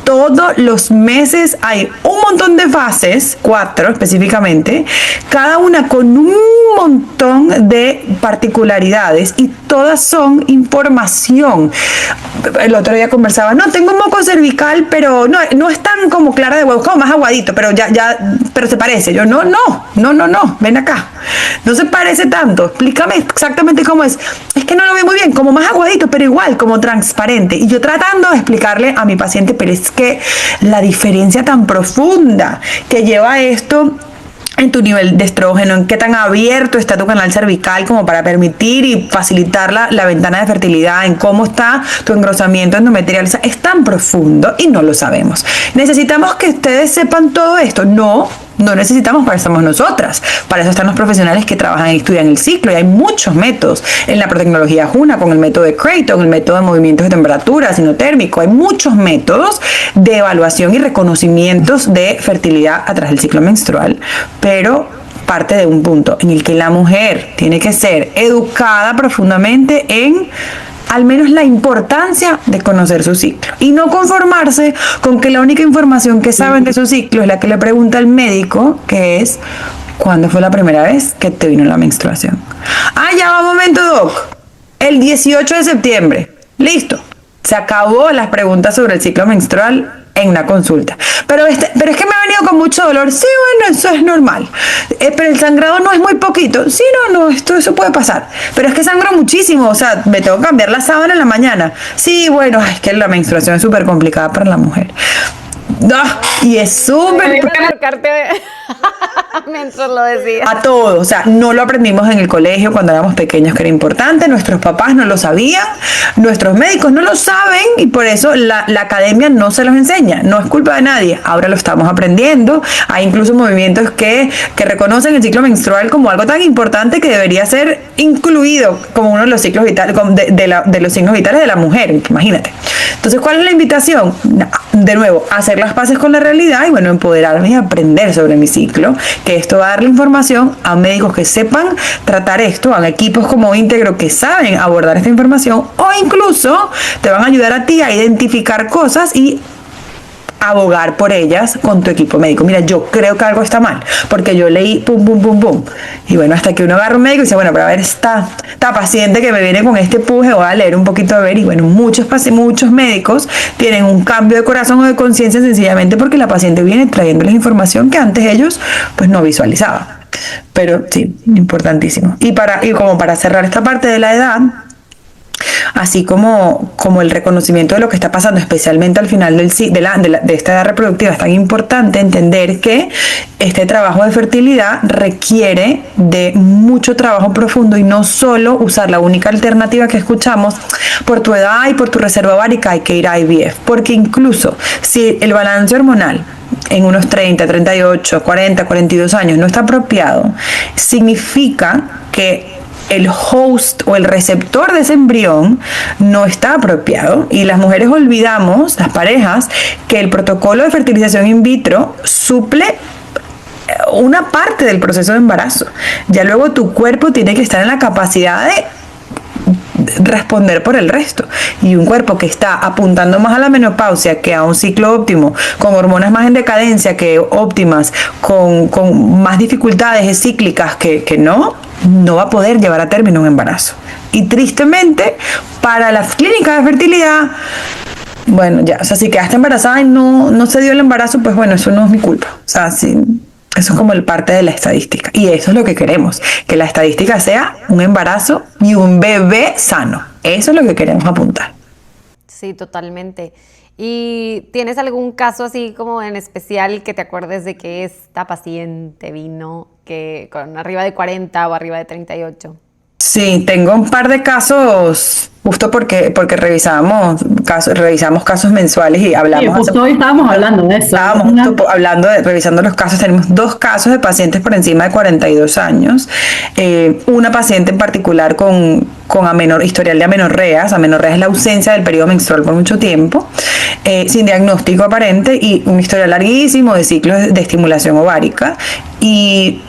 Todos los meses hay un montón de fases, 4 específicamente, cada una con un montón de particularidades y todas son información. El otro día conversaba, no, tengo un moco cervical, pero no es tan como clara de huevo, como más aguadito, pero pero se parece. Yo, no, ven acá. No se parece tanto, explícame exactamente cómo es. Es que no lo veo muy bien, como más aguadito, pero igual, como transparente. Y yo tratando de explicarle a mi paciente, pero es que la diferencia tan profunda que lleva esto en tu nivel de estrógeno, en qué tan abierto está tu canal cervical como para permitir y facilitar la ventana de fertilidad, en cómo está tu engrosamiento endometrial, o sea, es tan profundo y no lo sabemos. ¿Necesitamos que ustedes sepan todo esto? No necesitamos, para eso estamos nosotras. Para eso están los profesionales que trabajan y estudian el ciclo. Y hay muchos métodos en la protecnología Juna, con el método de Creighton, el método de movimientos de temperatura, sinotérmico. Hay muchos métodos de evaluación y reconocimientos de fertilidad a través del ciclo menstrual. Pero parte de un punto en el que la mujer tiene que ser educada profundamente en al menos la importancia de conocer su ciclo y no conformarse con que la única información que saben de su ciclo es la que le pregunta el médico, que es ¿cuándo fue la primera vez que te vino la menstruación? Ya va un momento, doc, el 18 de septiembre, listo, se acabó las preguntas sobre el ciclo menstrual en una consulta. Pero es que me ha venido con mucho dolor. Sí, bueno, eso es normal. Pero el sangrado no es muy poquito. Sí, no, eso puede pasar. Pero es que sangro muchísimo. O sea, me tengo que cambiar la sábana en la mañana. Sí, bueno, es que la menstruación es súper complicada para la mujer. Y es súper... Mientras lo decía. A todo, o sea, no lo aprendimos en el colegio cuando éramos pequeños que era importante, nuestros papás no lo sabían, nuestros médicos no lo saben y por eso la academia no se los enseña, no es culpa de nadie, ahora lo estamos aprendiendo, hay incluso movimientos que reconocen el ciclo menstrual como algo tan importante que debería ser incluido como uno de los ciclos vitales, de los signos vitales de la mujer, imagínate. Entonces, ¿cuál es la invitación? De nuevo, hacer las paces con la realidad y bueno, empoderarme y aprender sobre mi ciclo, que esto va a darle información a médicos que sepan tratar esto, a equipos como Íntegro que saben abordar esta información o incluso te van a ayudar a ti a identificar cosas y abogar por ellas con tu equipo médico. Mira, yo creo que algo está mal, porque yo leí pum, pum, pum, pum. Y bueno, hasta que uno agarra un médico y dice, bueno, pero a ver, esta paciente que me viene con este puje, voy a leer un poquito a ver. Y bueno, muchos médicos tienen un cambio de corazón o de conciencia sencillamente porque la paciente viene trayéndoles información que antes ellos pues no visualizaban. Pero sí, importantísimo. Y como para cerrar esta parte de la edad, así como el reconocimiento de lo que está pasando, especialmente al final de esta edad reproductiva, es tan importante entender que este trabajo de fertilidad requiere de mucho trabajo profundo y no solo usar la única alternativa que escuchamos, por tu edad y por tu reserva ovárica hay que ir a IVF, porque incluso si el balance hormonal en unos 30, 38, 40, 42 años no está apropiado, significa que el host o el receptor de ese embrión no está apropiado, y las mujeres olvidamos, las parejas, que el protocolo de fertilización in vitro suple una parte del proceso de embarazo. Ya luego tu cuerpo tiene que estar en la capacidad de responder por el resto, y un cuerpo que está apuntando más a la menopausia que a un ciclo óptimo, con hormonas más en decadencia que óptimas, con más dificultades cíclicas que no va a poder llevar a término un embarazo. Y tristemente para las clínicas de fertilidad, bueno, ya, o sea, si quedaste embarazada y no se dio el embarazo, pues bueno, eso no es mi culpa. O sea, sí, eso es como el parte de la estadística. Y eso es lo que queremos, que la estadística sea un embarazo y un bebé sano. Eso es lo que queremos apuntar. Sí, totalmente. ¿Y tienes algún caso así como en especial que te acuerdes de que esta paciente vino que con arriba de 40 o arriba de 38? Sí, tengo un par de casos, justo porque revisamos casos mensuales y hablamos. Sí, justo hoy estábamos hablando de eso. Estábamos justo revisando los casos. Tenemos 2 casos de pacientes por encima de 42 años. Una paciente en particular con historial de amenorreas. Amenorrea es la ausencia del periodo menstrual por mucho tiempo, sin diagnóstico aparente, y un historial larguísimo de ciclos de estimulación ovárica. Y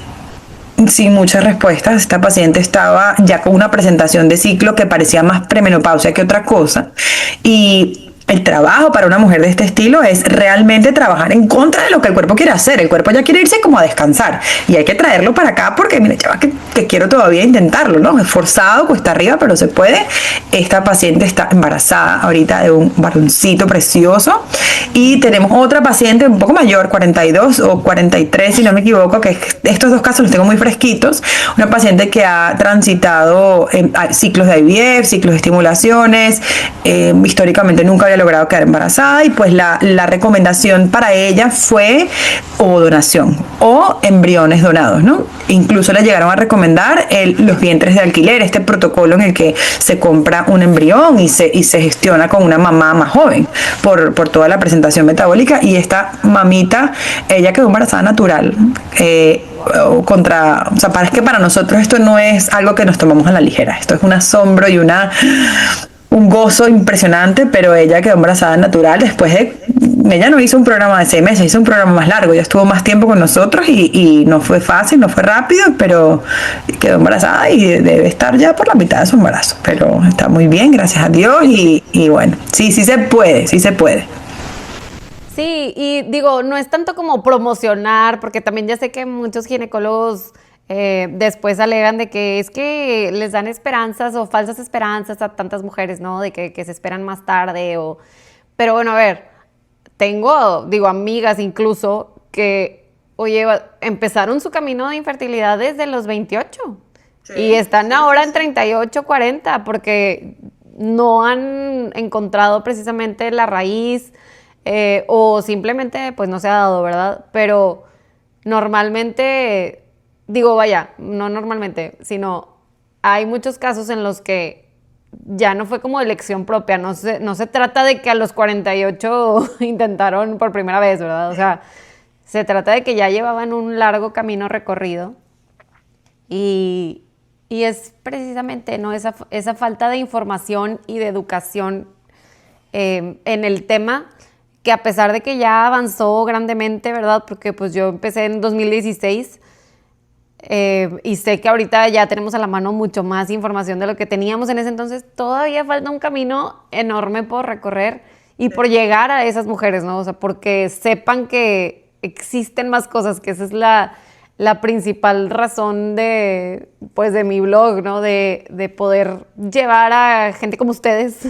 sin muchas respuestas, esta paciente estaba ya con una presentación de ciclo que parecía más premenopausia que otra cosa, y el trabajo para una mujer de este estilo es realmente trabajar en contra de lo que el cuerpo quiere hacer. El cuerpo ya quiere irse como a descansar y hay que traerlo para acá porque, mira, chaval, que quiero todavía intentarlo, ¿no? Es forzado, cuesta arriba, pero se puede. Esta paciente está embarazada ahorita de un varoncito precioso, y tenemos otra paciente un poco mayor, 42 o 43, si no me equivoco, que estos 2 casos los tengo muy fresquitos. Una paciente que ha transitado ciclos de IVF, ciclos de estimulaciones, históricamente nunca había logrado quedar embarazada, y pues la recomendación para ella fue o donación o embriones donados, ¿no? Incluso le llegaron a recomendar los vientres de alquiler, este protocolo en el que se compra un embrión y se gestiona con una mamá más joven por toda la presentación metabólica, y esta mamita, ella quedó embarazada natural. O sea, es que para nosotros esto no es algo que nos tomamos a la ligera, esto es un asombro y un gozo impresionante, pero ella quedó embarazada natural después de... Ella no hizo un programa de 6 meses, hizo un programa más largo, ella estuvo más tiempo con nosotros y no fue fácil, no fue rápido, pero quedó embarazada y debe estar ya por la mitad de su embarazo, pero está muy bien, gracias a Dios, y bueno, sí se puede, sí se puede. Sí, y digo, no es tanto como promocionar, porque también ya sé que muchos ginecólogos después alegan de que es que les dan esperanzas o falsas esperanzas a tantas mujeres, ¿no? De que se esperan más tarde Pero bueno, a ver, tengo, amigas incluso que, oye, empezaron su camino de infertilidad desde los 28 y están ahora en 38, 40, porque no han encontrado precisamente la raíz o simplemente pues no se ha dado, ¿verdad? Pero normalmente... no normalmente, sino hay muchos casos en los que ya no fue como elección propia, no se trata de que a los 48 intentaron por primera vez, ¿verdad? O sea, se trata de que ya llevaban un largo camino recorrido y es precisamente, ¿no? esa falta de información y de educación en el tema, que a pesar de que ya avanzó grandemente, ¿verdad? Porque pues yo empecé en 2016, y sé que ahorita ya tenemos a la mano mucho más información de lo que teníamos en ese entonces. Todavía falta un camino enorme por recorrer y por llegar a esas mujeres, ¿no? O sea, porque sepan que existen más cosas, que esa es la principal razón de, pues, de mi blog, ¿no? De poder llevar a gente como ustedes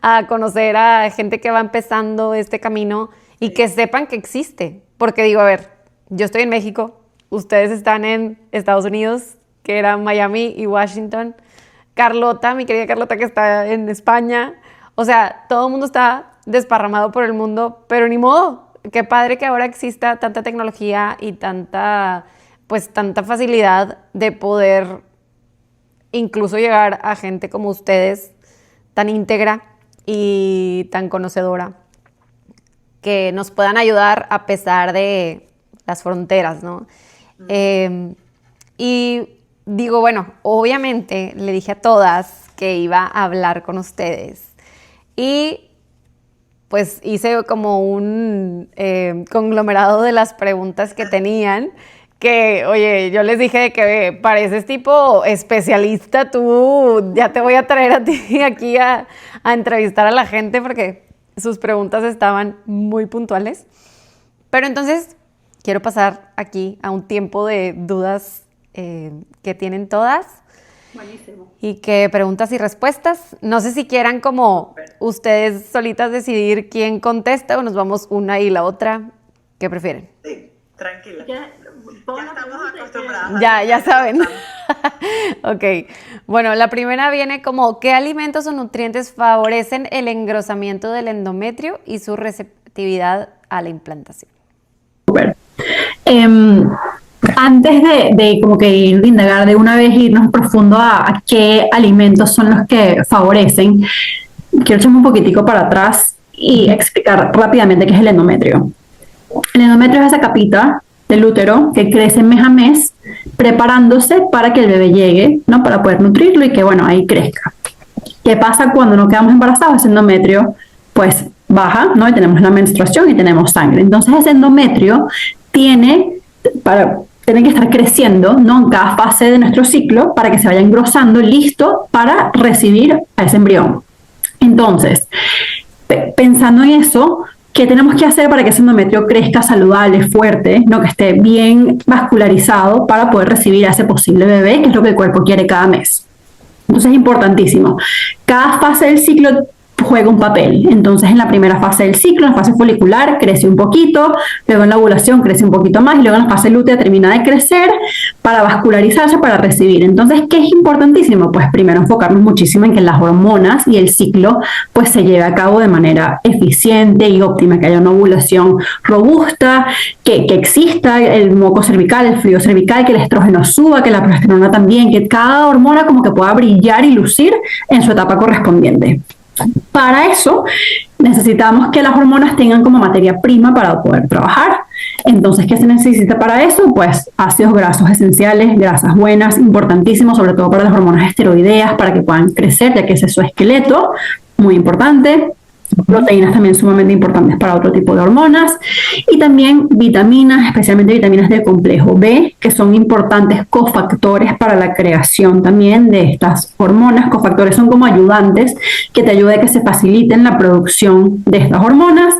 a conocer a gente que va empezando este camino y que sepan que existe. Porque digo, a ver, yo estoy en México, ustedes están en Estados Unidos, que era Miami y Washington. Carlota, mi querida Carlota, que está en España. O sea, todo el mundo está desparramado por el mundo, pero ni modo. Qué padre que ahora exista tanta tecnología y tanta facilidad de poder incluso llegar a gente como ustedes, tan íntegra y tan conocedora, que nos puedan ayudar a pesar de las fronteras, ¿no? Y digo, bueno, obviamente le dije a todas que iba a hablar con ustedes y pues hice como un conglomerado de las preguntas que tenían, que, oye, yo les dije que pareces tipo especialista, tú ya te voy a traer a ti aquí a entrevistar a la gente porque sus preguntas estaban muy puntuales. Pero entonces quiero pasar aquí a un tiempo de dudas que tienen todas. Buenísimo. Y que preguntas y respuestas. No sé si quieran como ustedes solitas decidir quién contesta o nos vamos una y la otra. ¿Qué prefieren? Sí, tranquila. Ya estamos acostumbrados. Ya saben. Ok. Bueno, la primera viene como, ¿qué alimentos o nutrientes favorecen el engrosamiento del endometrio y su receptividad a la implantación? Súper. Antes de como que indagar de una vez, irnos profundo a qué alimentos son los que favorecen, quiero echarme un poquitico para atrás y explicar rápidamente qué es el endometrio. El endometrio es esa capita del útero que crece mes a mes, preparándose para que el bebé llegue, ¿no? Para poder nutrirlo y que, bueno, ahí crezca. ¿Qué pasa cuando no quedamos embarazados? Ese endometrio, pues, baja, ¿no? Y tenemos la menstruación y tenemos sangre. Entonces, ese endometrio tiene que estar creciendo, ¿no? En cada fase de nuestro ciclo para que se vaya engrosando, listo para recibir a ese embrión. Entonces, pensando en eso, ¿qué tenemos que hacer para que ese endometrio crezca saludable, fuerte, ¿no? Que esté bien vascularizado para poder recibir a ese posible bebé, que es lo que el cuerpo quiere cada mes? Entonces es importantísimo. Cada fase del ciclo juega un papel. Entonces, en la primera fase del ciclo, en la fase folicular, crece un poquito, luego en la ovulación crece un poquito más y luego en la fase lútea termina de crecer para vascularizarse, para recibir. Entonces, ¿qué es importantísimo? Pues primero enfocarnos muchísimo en que las hormonas y el ciclo pues se lleve a cabo de manera eficiente y óptima, que haya una ovulación robusta, que exista el moco cervical, el fluido cervical, que el estrógeno suba, que la progesterona también, que cada hormona como que pueda brillar y lucir en su etapa correspondiente. Para eso necesitamos que las hormonas tengan como materia prima para poder trabajar. Entonces, ¿qué se necesita para eso? Pues ácidos grasos esenciales, grasas buenas, importantísimo, sobre todo para las hormonas esteroideas, para que puedan crecer, ya que ese es su esqueleto, muy importante. Proteínas también sumamente importantes para otro tipo de hormonas y también vitaminas, especialmente vitaminas del complejo B, que son importantes cofactores para la creación también de estas hormonas. Cofactores son como ayudantes que te ayudan a que se faciliten la producción de estas hormonas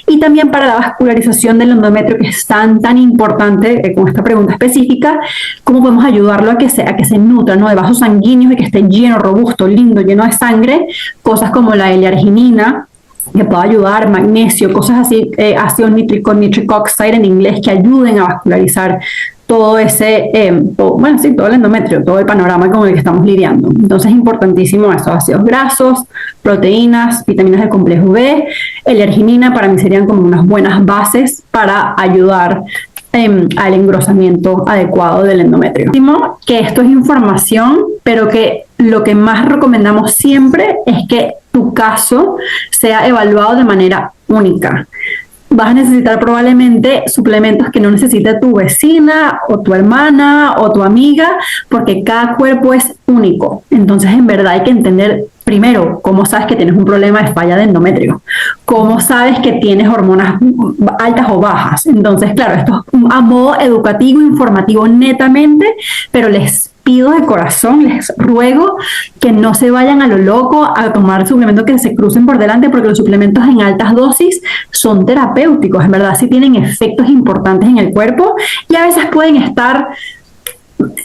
y también para la vascularización del endometrio, que es tan importante con esta pregunta específica. ¿Cómo podemos ayudarlo a que se nutra, ¿no? De vasos sanguíneos y que esté lleno, robusto, lindo, lleno de sangre? Cosas como la L-arginina, que pueda ayudar, magnesio, cosas así, ácido nítrico, nitric oxide en inglés, que ayuden a vascularizar todo ese, todo el endometrio, todo el panorama con el que estamos lidiando. Entonces es importantísimo esos ácidos grasos, proteínas, vitaminas del complejo B, L-arginina para mí serían como unas buenas bases para ayudar al engrosamiento adecuado del endometrio. Que esto es información, pero que lo que más recomendamos siempre es que tu caso sea evaluado de manera única. Vas a necesitar probablemente suplementos que no necesite tu vecina o tu hermana o tu amiga, porque cada cuerpo es único. Entonces, en verdad hay que entender primero cómo sabes que tienes un problema de falla de endometrio, cómo sabes que tienes hormonas altas o bajas. Entonces, claro, esto es a modo educativo, informativo netamente, pero les pido de corazón, les ruego que no se vayan a lo loco a tomar suplementos que se crucen por delante, porque los suplementos en altas dosis son terapéuticos, en verdad sí tienen efectos importantes en el cuerpo y a veces pueden estar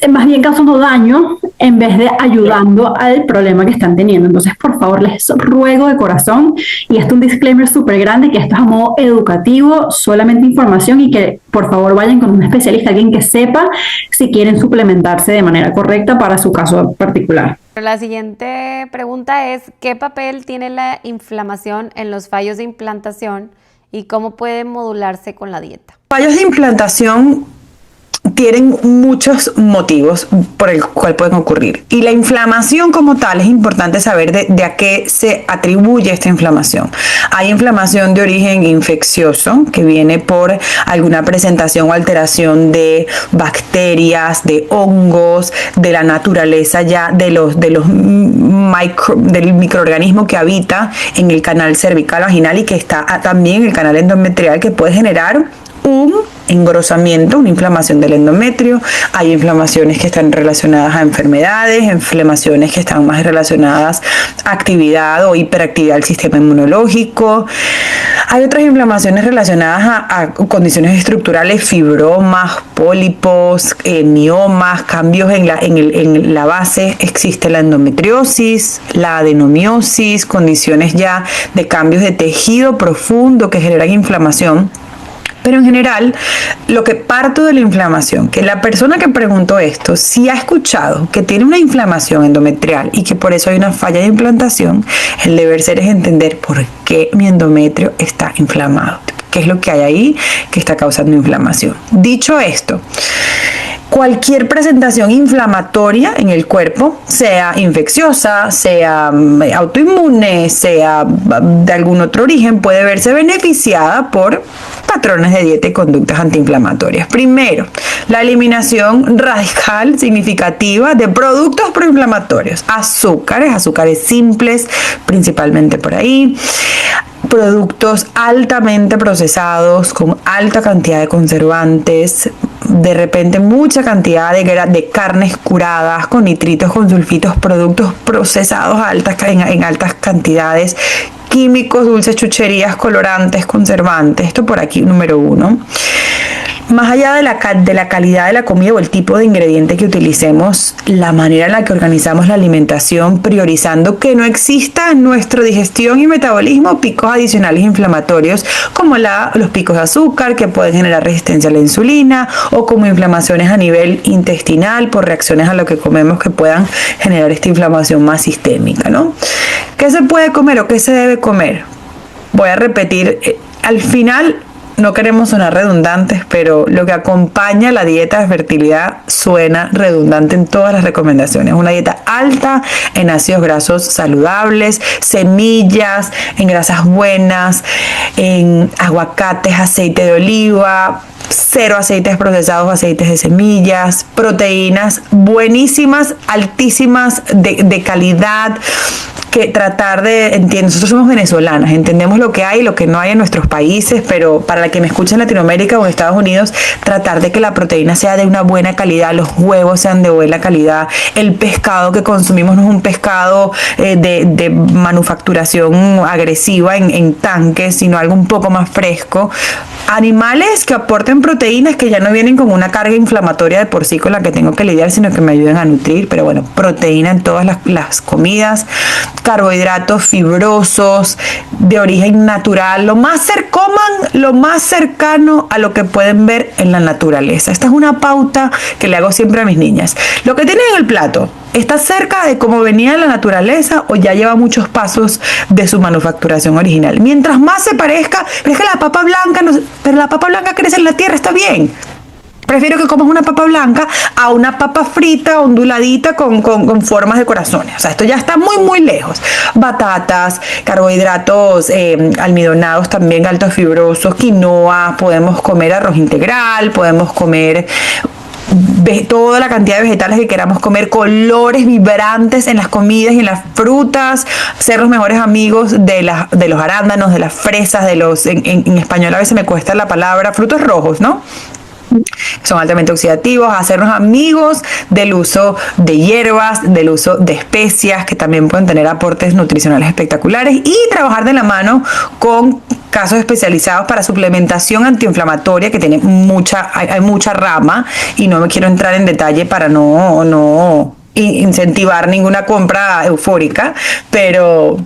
más bien causando daño en vez de ayudando al problema que están teniendo. Entonces, por favor, les ruego de corazón, y esto es un disclaimer súper grande, que esto es a modo educativo, solamente información, y que por favor vayan con un especialista, alguien que sepa si quieren suplementarse de manera correcta para su caso particular. La siguiente pregunta es, ¿qué papel tiene la inflamación en los fallos de implantación y cómo puede modularse con la dieta? Fallos de implantación tienen muchos motivos por el cual pueden ocurrir. Y la inflamación como tal, es importante saber de a qué se atribuye esta inflamación. Hay inflamación de origen infeccioso, que viene por alguna presentación o alteración de bacterias, de hongos, de la naturaleza ya del microorganismo que habita en el canal cervical vaginal y que está también en el canal endometrial, que puede generar un engrosamiento, una inflamación del endometrio. Hay inflamaciones que están relacionadas a enfermedades, inflamaciones que están más relacionadas a actividad o hiperactividad del sistema inmunológico. Hay otras inflamaciones relacionadas a condiciones estructurales, fibromas, pólipos, miomas, cambios en la base. Existe la endometriosis, la adenomiosis, condiciones ya de cambios de tejido profundo que generan inflamación. Pero en general, lo que parto de la inflamación, que la persona que preguntó esto, si ha escuchado que tiene una inflamación endometrial y que por eso hay una falla de implantación, el deber ser es entender por qué mi endometrio está inflamado. ¿Qué es lo que hay ahí que está causando inflamación? Dicho esto, cualquier presentación inflamatoria en el cuerpo, sea infecciosa, sea autoinmune, sea de algún otro origen, puede verse beneficiada por patrones de dieta y conductas antiinflamatorias. Primero, la eliminación radical, significativa de productos proinflamatorios, azúcares simples, principalmente por ahí, productos altamente procesados con alta cantidad de conservantes, de repente mucha cantidad de carnes curadas con nitritos, con sulfitos, productos procesados en altas cantidades, químicos, dulces, chucherías, colorantes, conservantes. Esto por aquí, número 1. Más allá de la calidad de la comida o el tipo de ingrediente que utilicemos, la manera en la que organizamos la alimentación, priorizando que no exista en nuestra digestión y metabolismo picos adicionales inflamatorios como los picos de azúcar que pueden generar resistencia a la insulina, o como inflamaciones a nivel intestinal por reacciones a lo que comemos que puedan generar esta inflamación más sistémica, ¿no? ¿Qué se puede comer o qué se debe comer? Voy a repetir, al final no queremos sonar redundantes, pero lo que acompaña la dieta de fertilidad suena redundante en todas las recomendaciones. Una dieta alta en ácidos grasos saludables, semillas, en grasas buenas, en aguacates, aceite de oliva, 0 aceites procesados, aceites de semillas, proteínas buenísimas, altísimas, de calidad, que tratar de, nosotros somos venezolanas, entendemos lo que hay y lo que no hay en nuestros países, pero para la que me escucha en Latinoamérica o en Estados Unidos, tratar de que la proteína sea de una buena calidad, los huevos sean de buena calidad, el pescado que consumimos no es un pescado de manufacturación agresiva en tanques, sino algo un poco más fresco. Animales que aporten proteínas que ya no vienen con una carga inflamatoria de por sí con la que tengo que lidiar, sino que me ayuden a nutrir, pero bueno, proteína en todas las comidas, carbohidratos fibrosos, de origen natural, lo más cercano a lo que pueden ver en la naturaleza. Esta es una pauta que le hago siempre a mis niñas. Lo que tienen en el plato, ¿está cerca de cómo venía en la naturaleza o ya lleva muchos pasos de su manufacturación original? Mientras más se parezca, pero es que la papa blanca, pero la papa blanca crece en la tierra, está bien. Prefiero que comas una papa blanca a una papa frita, onduladita, con formas de corazones. O sea, esto ya está muy, muy lejos. Batatas, carbohidratos almidonados también altos fibrosos, quinoa, podemos comer arroz integral, podemos comer toda la cantidad de vegetales que queramos comer, colores vibrantes en las comidas y en las frutas, ser los mejores amigos de los arándanos, de las fresas, en español a veces me cuesta la palabra, frutos rojos, ¿no? son altamente oxidativos, hacernos amigos del uso de hierbas, del uso de especias, que también pueden tener aportes nutricionales espectaculares, y trabajar de la mano con casos especializados para suplementación antiinflamatoria, que tiene hay mucha rama, y no me quiero entrar en detalle para no incentivar ninguna compra eufórica, pero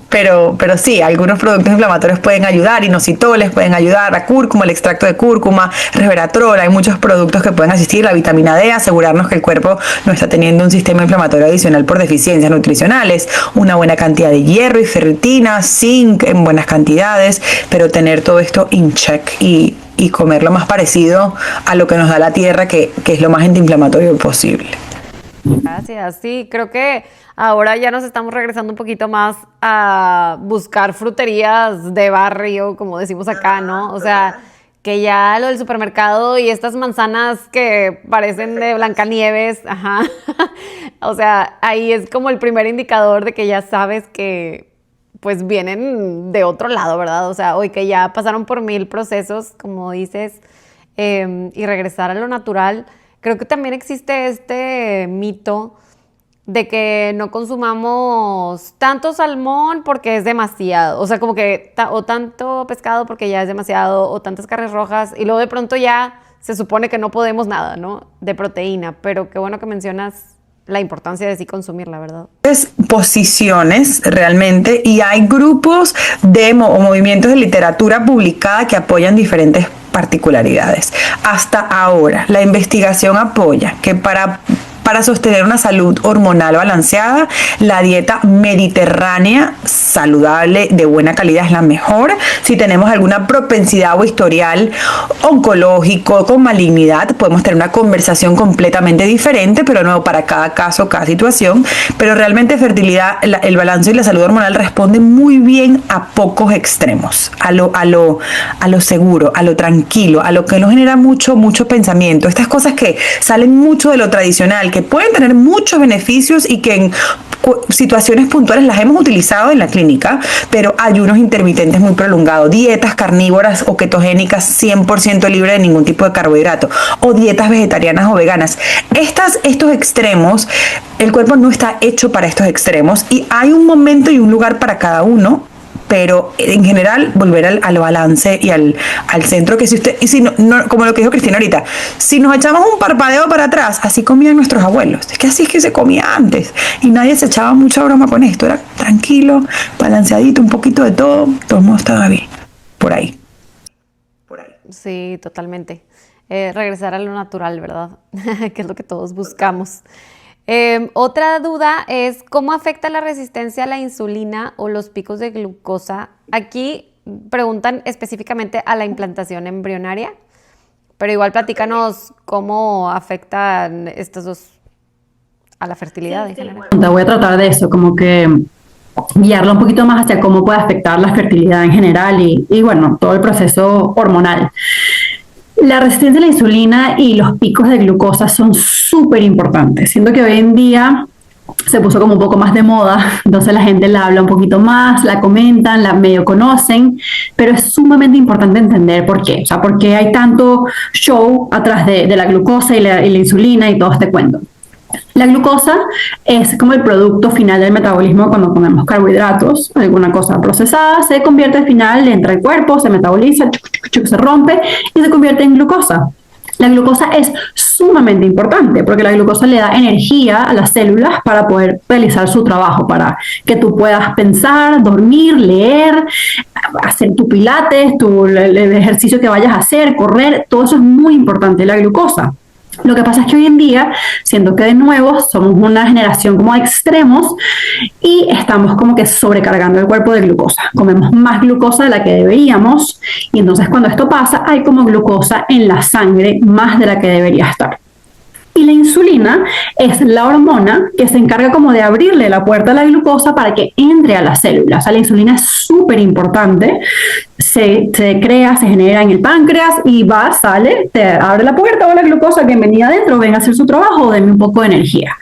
sí, algunos productos inflamatorios pueden ayudar, inositoles pueden ayudar, la cúrcuma, el extracto de cúrcuma, resveratrol, hay muchos productos que pueden asistir, la vitamina D, asegurarnos que el cuerpo no está teniendo un sistema inflamatorio adicional por deficiencias nutricionales, una buena cantidad de hierro y ferritina, zinc en buenas cantidades, pero tener todo esto in check y comer lo más parecido a lo que nos da la tierra, que es lo más antiinflamatorio posible. Gracias, sí, creo que ahora ya nos estamos regresando un poquito más a buscar fruterías de barrio, como decimos acá, ¿no? O sea, que ya lo del supermercado y estas manzanas que parecen de Blancanieves, ajá, o sea, ahí es como el primer indicador de que ya sabes que pues vienen de otro lado, ¿verdad? O sea, hoy que ya pasaron por 1000 procesos, como dices, y regresar a lo natural. Creo que también existe este mito de que no consumamos tanto salmón porque es demasiado. O sea, como que o tanto pescado porque ya es demasiado, o tantas carnes rojas, y luego de pronto ya se supone que no podemos nada, ¿no? De proteína. Pero qué bueno que mencionas la importancia de sí consumirla, ¿verdad? Posiciones realmente, y hay grupos o movimientos de literatura publicada que apoyan diferentes particularidades. Hasta ahora, la investigación apoya que para sostener una salud hormonal balanceada, la dieta mediterránea saludable de buena calidad es la mejor. Si tenemos alguna propensidad o historial oncológico con malignidad, podemos tener una conversación completamente diferente, pero no para cada caso, cada situación. Pero realmente fertilidad, el balance y la salud hormonal responden muy bien a pocos extremos, a lo seguro, a lo tranquilo, a lo que no genera mucho pensamiento. Estas cosas que salen mucho de lo tradicional, que pueden tener muchos beneficios y que en situaciones puntuales las hemos utilizado en la clínica, pero ayunos intermitentes muy prolongados, dietas carnívoras o ketogénicas 100% libre de ningún tipo de carbohidrato, o dietas vegetarianas o veganas. Estos extremos, el cuerpo no está hecho para estos extremos, y hay un momento y un lugar para cada uno, pero en general volver al balance y al centro, que si no, como lo que dijo Cristina ahorita, si nos echamos un parpadeo para atrás, así comían nuestros abuelos, es que así es que se comía antes, y nadie se echaba mucha broma con esto, era tranquilo, balanceadito, un poquito de todo mundo estaba bien, por ahí. Sí, totalmente. Regresar a lo natural, ¿verdad? Que es lo que todos buscamos. Otra duda es cómo afecta la resistencia a la insulina o los picos de glucosa. Aquí preguntan específicamente a la implantación embrionaria, pero igual platícanos cómo afectan estos dos a la fertilidad en general. Voy a tratar de eso, como que guiarla un poquito más hacia cómo puede afectar la fertilidad en general y bueno, todo el proceso hormonal. La resistencia a la insulina y los picos de glucosa son súper importantes. Siento que hoy en día se puso como un poco más de moda, entonces la gente la habla un poquito más, la comentan, la medio conocen, pero es sumamente importante entender por qué. O sea, por qué hay tanto show atrás de la glucosa y la insulina y todo este cuento. La glucosa es como el producto final del metabolismo. Cuando comemos carbohidratos, alguna cosa procesada, se convierte al final, entra al cuerpo, se metaboliza, se rompe y se convierte en glucosa. La glucosa es sumamente importante porque la glucosa le da energía a las células para poder realizar su trabajo, para que tú puedas pensar, dormir, leer, hacer tu pilates, el ejercicio que vayas a hacer, correr, todo eso es muy importante, la glucosa. Lo que pasa es que hoy en día, siendo que de nuevo somos una generación como de extremos y estamos como que sobrecargando el cuerpo de glucosa. Comemos más glucosa de la que deberíamos y entonces cuando esto pasa hay como glucosa en la sangre más de la que debería estar. Y la insulina es la hormona que se encarga como de abrirle la puerta a la glucosa para que entre a las células. O sea, la insulina es súper importante. Se crea, se genera en el páncreas y sale, te abre la puerta, o la glucosa, bienvenida adentro, ven a hacer su trabajo, denme un poco de energía.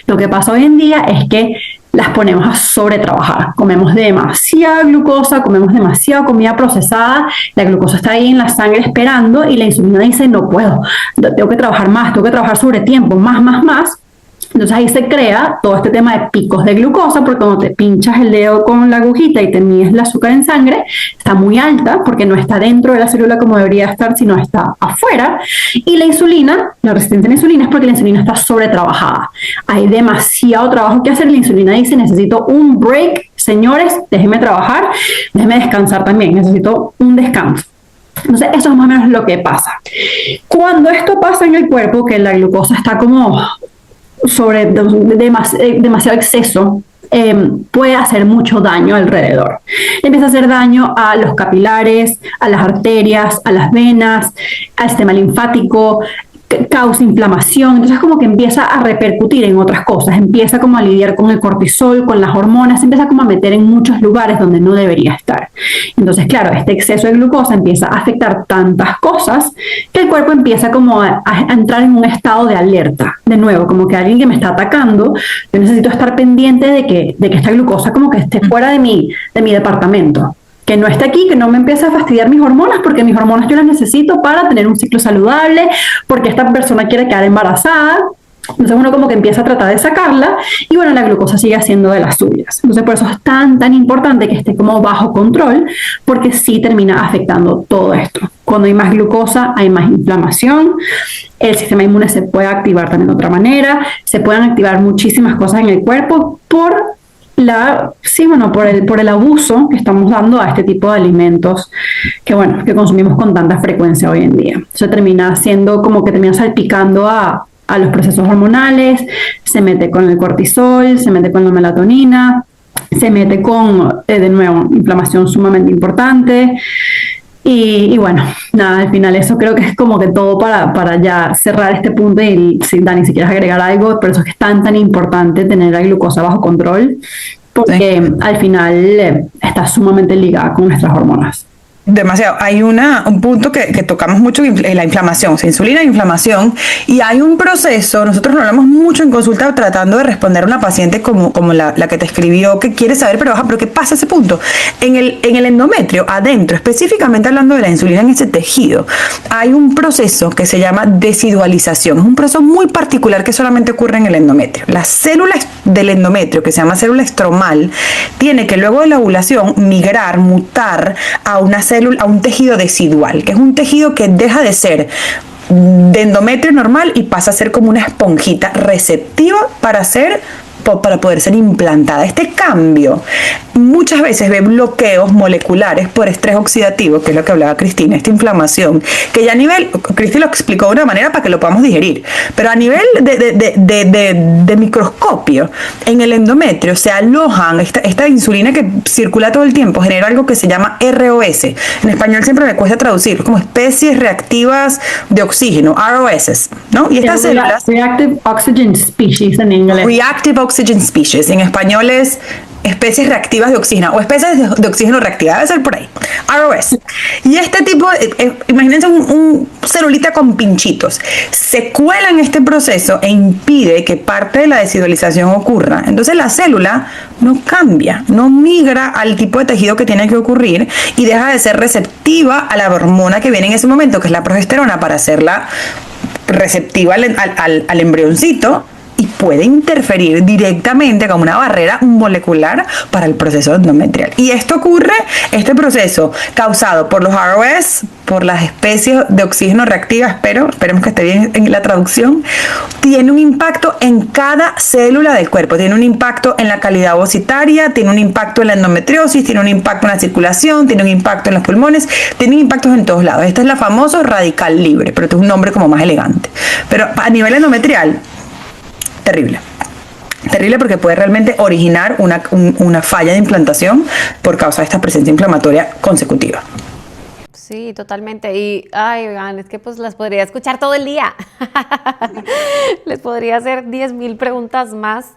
Lo que pasa hoy en día es que las ponemos a sobretrabajar. Comemos demasiada glucosa, comemos demasiada comida procesada, la glucosa está ahí en la sangre esperando y la insulina dice, no puedo, tengo que trabajar más, tengo que trabajar sobre tiempo, más. Entonces ahí se crea todo este tema de picos de glucosa, porque cuando te pinchas el dedo con la agujita y te mides el azúcar en sangre, está muy alta porque no está dentro de la célula como debería estar, sino está afuera. Y la insulina, la resistencia a la insulina es porque la insulina está sobretrabajada. Hay demasiado trabajo que hacer. La insulina dice, necesito un break, señores, déjenme trabajar, déjenme descansar también, necesito un descanso. Entonces, eso es más o menos lo que pasa. Cuando esto pasa en el cuerpo, que la glucosa está como sobre demasiado exceso, puede hacer mucho daño alrededor. Empieza a hacer daño a los capilares, a las arterias, a las venas, al sistema linfático, causa inflamación, entonces como que empieza a repercutir en otras cosas, empieza como a lidiar con el cortisol, con las hormonas, empieza como a meter en muchos lugares donde no debería estar. Entonces, claro, este exceso de glucosa empieza a afectar tantas cosas que el cuerpo empieza como a entrar en un estado de alerta, de nuevo, como que alguien que me está atacando, yo necesito estar pendiente de que esta glucosa como que esté fuera de mi departamento, que no esté aquí, que no me empiece a fastidiar mis hormonas, porque mis hormonas yo las necesito para tener un ciclo saludable, porque esta persona quiere quedar embarazada. Entonces uno como que empieza a tratar de sacarla y bueno, la glucosa sigue haciendo de las suyas. Entonces por eso es tan importante que esté como bajo control, porque sí termina afectando todo esto. Cuando hay más glucosa hay más inflamación, el sistema inmune se puede activar también de otra manera, se pueden activar muchísimas cosas en el cuerpo por el abuso que estamos dando a este tipo de alimentos que consumimos con tanta frecuencia hoy en día. Eso termina siendo como que termina salpicando a los procesos hormonales, se mete con el cortisol, se mete con la melatonina, se mete con, de nuevo, inflamación sumamente importante. Y bueno, nada, al final eso creo que es como que todo para ya cerrar este punto. Y si Dani, si quieres agregar algo, por eso es que es tan importante tener la glucosa bajo control, porque sí, al final está sumamente ligada con nuestras hormonas. Demasiado. Hay un punto que tocamos mucho, la inflamación, o sea, insulina e inflamación, y hay un proceso, nosotros lo hablamos mucho en consulta tratando de responder a una paciente como la que te escribió, que quiere saber, pero ¿qué pasa a ese punto? En el endometrio, adentro, específicamente hablando de la insulina en ese tejido, hay un proceso que se llama desidualización, es un proceso muy particular que solamente ocurre en el endometrio. Las células del endometrio, que se llama célula estromal, tiene que luego de la ovulación migrar, mutar a a un tejido decidual, que es un tejido que deja de ser de endometrio normal y pasa a ser como una esponjita receptiva para poder ser implantada. Este cambio muchas veces ve bloqueos moleculares por estrés oxidativo, que es lo que hablaba Cristina, esta inflamación, que ya a nivel, Cristina lo explicó de una manera para que lo podamos digerir, pero a nivel de microscopio, en el endometrio se alojan esta insulina que circula todo el tiempo, genera algo que se llama ROS. En español siempre me cuesta traducir, como especies reactivas de oxígeno, ROS, ¿no? Y estas células... Reactive Oxygen Species en inglés. Reactive Oxygen Species, en español es especies reactivas de oxígeno o especies de oxígeno reactivas, debe ser por ahí, ROS. Y este tipo, imagínense un celulita con pinchitos, se cuela en este proceso e impide que parte de la desidualización ocurra. Entonces la célula no cambia, no migra al tipo de tejido que tiene que ocurrir y deja de ser receptiva a la hormona que viene en ese momento, que es la progesterona, para hacerla receptiva al embrioncito, y puede interferir directamente como una barrera molecular para el proceso endometrial. Y esto ocurre, este proceso causado por los ROS, por las especies de oxígeno reactivas, esperemos que esté bien en la traducción, tiene un impacto en cada célula del cuerpo, tiene un impacto en la calidad ovocitaria, tiene un impacto en la endometriosis, tiene un impacto en la circulación, tiene un impacto en los pulmones, tiene impactos en todos lados. Este es la famoso radical libre, pero este es un nombre como más elegante. Pero a nivel endometrial, terrible porque puede realmente originar una falla de implantación por causa de esta presencia inflamatoria consecutiva. Sí, totalmente. Y, oigan, es que pues las podría escuchar todo el día. Les podría hacer 10,000 preguntas más,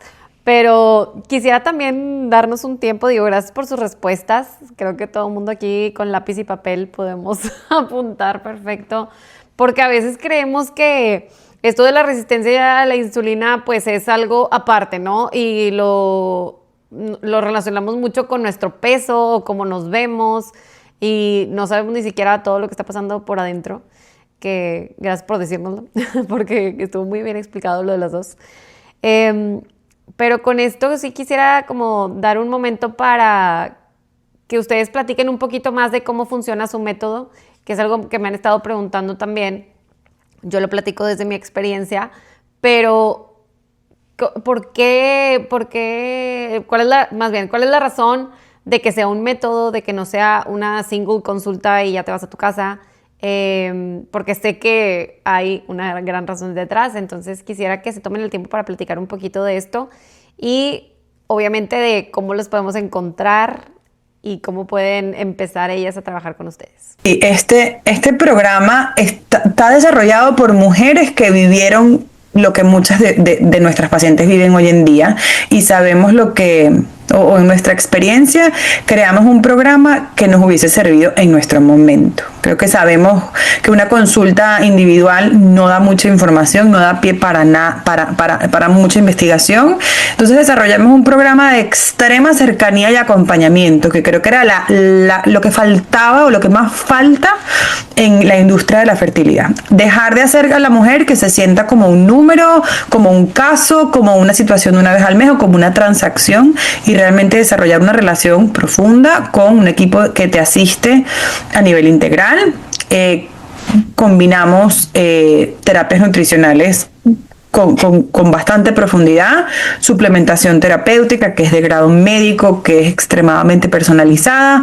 pero quisiera también darnos un tiempo. Digo, gracias por sus respuestas. Creo que todo el mundo aquí con lápiz y papel podemos apuntar perfecto, porque a veces creemos que esto de la resistencia a la insulina pues es algo aparte, ¿no? Y lo lo relacionamos mucho con nuestro peso o cómo nos vemos y no sabemos ni siquiera todo lo que está pasando por adentro, que gracias por decírnoslo, porque estuvo muy bien explicado lo de las dos. Pero con esto sí quisiera como dar un momento para que ustedes platiquen un poquito más de cómo funciona su método, que es algo que me han estado preguntando también. Yo lo platico desde mi experiencia, pero ¿por qué, cuál es la razón de que sea un método, de que no sea una single consulta y ya te vas a tu casa? Porque sé que hay una gran razón detrás, entonces quisiera que se tomen el tiempo para platicar un poquito de esto y obviamente de cómo los podemos encontrar y cómo pueden empezar ellas a trabajar con ustedes. Y este programa está desarrollado por mujeres que vivieron lo que muchas de nuestras pacientes viven hoy en día y sabemos o en nuestra experiencia creamos un programa que nos hubiese servido en nuestro momento. Creo que sabemos que una consulta individual no da mucha información, no da pie para mucha investigación. Entonces desarrollamos un programa de extrema cercanía y acompañamiento, que creo que era lo que faltaba o lo que más falta en la industria de la fertilidad. Dejar de hacer a la mujer que se sienta como un número, como un caso, como una situación de una vez al mes o como una transacción, y realmente desarrollar una relación profunda con un equipo que te asiste a nivel integral. Combinamos terapias nutricionales con bastante profundidad, suplementación terapéutica que es de grado médico, que es extremadamente personalizada,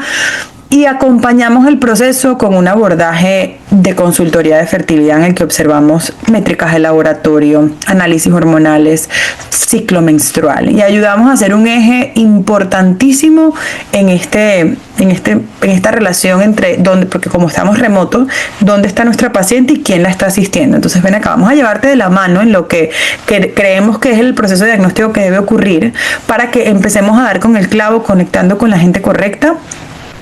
y acompañamos el proceso con un abordaje de consultoría de fertilidad en el que observamos métricas de laboratorio, análisis hormonales, ciclo menstrual, y ayudamos a hacer un eje importantísimo en esta relación entre porque como estamos remotos, dónde está nuestra paciente y quién la está asistiendo. Entonces ven acá, vamos a llevarte de la mano en lo que creemos que es el proceso de diagnóstico que debe ocurrir para que empecemos a dar con el clavo, conectando con la gente correcta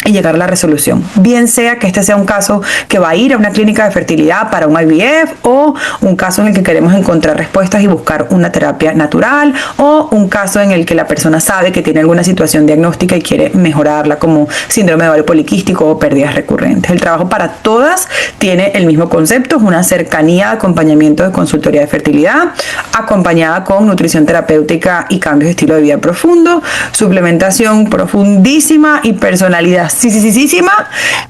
y llegar a la resolución. Bien sea que este sea un caso que va a ir a una clínica de fertilidad para un IVF, o un caso en el que queremos encontrar respuestas y buscar una terapia natural, o un caso en el que la persona sabe que tiene alguna situación diagnóstica y quiere mejorarla, como síndrome de ovario poliquístico o pérdidas recurrentes. El trabajo para todas tiene el mismo concepto, es una cercanía de acompañamiento de consultoría de fertilidad, acompañada con nutrición terapéutica y cambios de estilo de vida profundo, suplementación profundísima y personalidad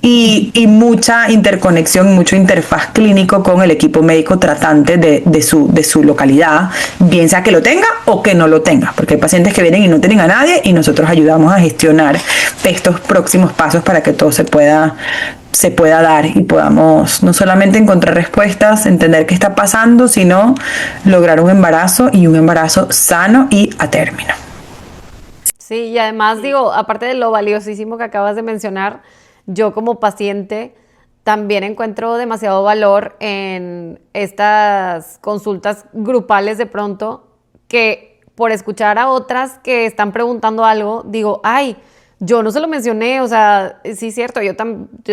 y mucha interconexión, mucho interfaz clínico con el equipo médico tratante de su localidad, bien sea que lo tenga o que no lo tenga, porque hay pacientes que vienen y no tienen a nadie y nosotros ayudamos a gestionar estos próximos pasos para que todo se pueda dar y podamos no solamente encontrar respuestas, entender qué está pasando, sino lograr un embarazo y un embarazo sano y a término. Sí, y además digo, aparte de lo valiosísimo que acabas de mencionar, yo como paciente también encuentro demasiado valor en estas consultas grupales de pronto, que por escuchar a otras que están preguntando algo, digo, ay, yo no se lo mencioné, o sea, sí es cierto, yo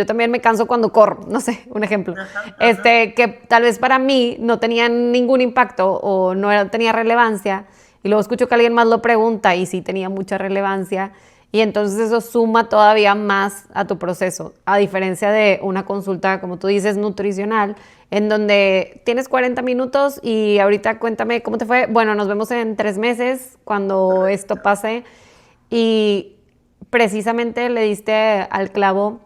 también me canso cuando corro, no sé, un ejemplo. Que tal vez para mí no tenía ningún impacto o tenía relevancia, y luego escucho que alguien más lo pregunta y sí tenía mucha relevancia, y entonces eso suma todavía más a tu proceso, a diferencia de una consulta, como tú dices, nutricional, en donde tienes 40 minutos y ahorita cuéntame cómo te fue. Bueno, nos vemos en 3 meses cuando esto pase, y precisamente le diste al clavo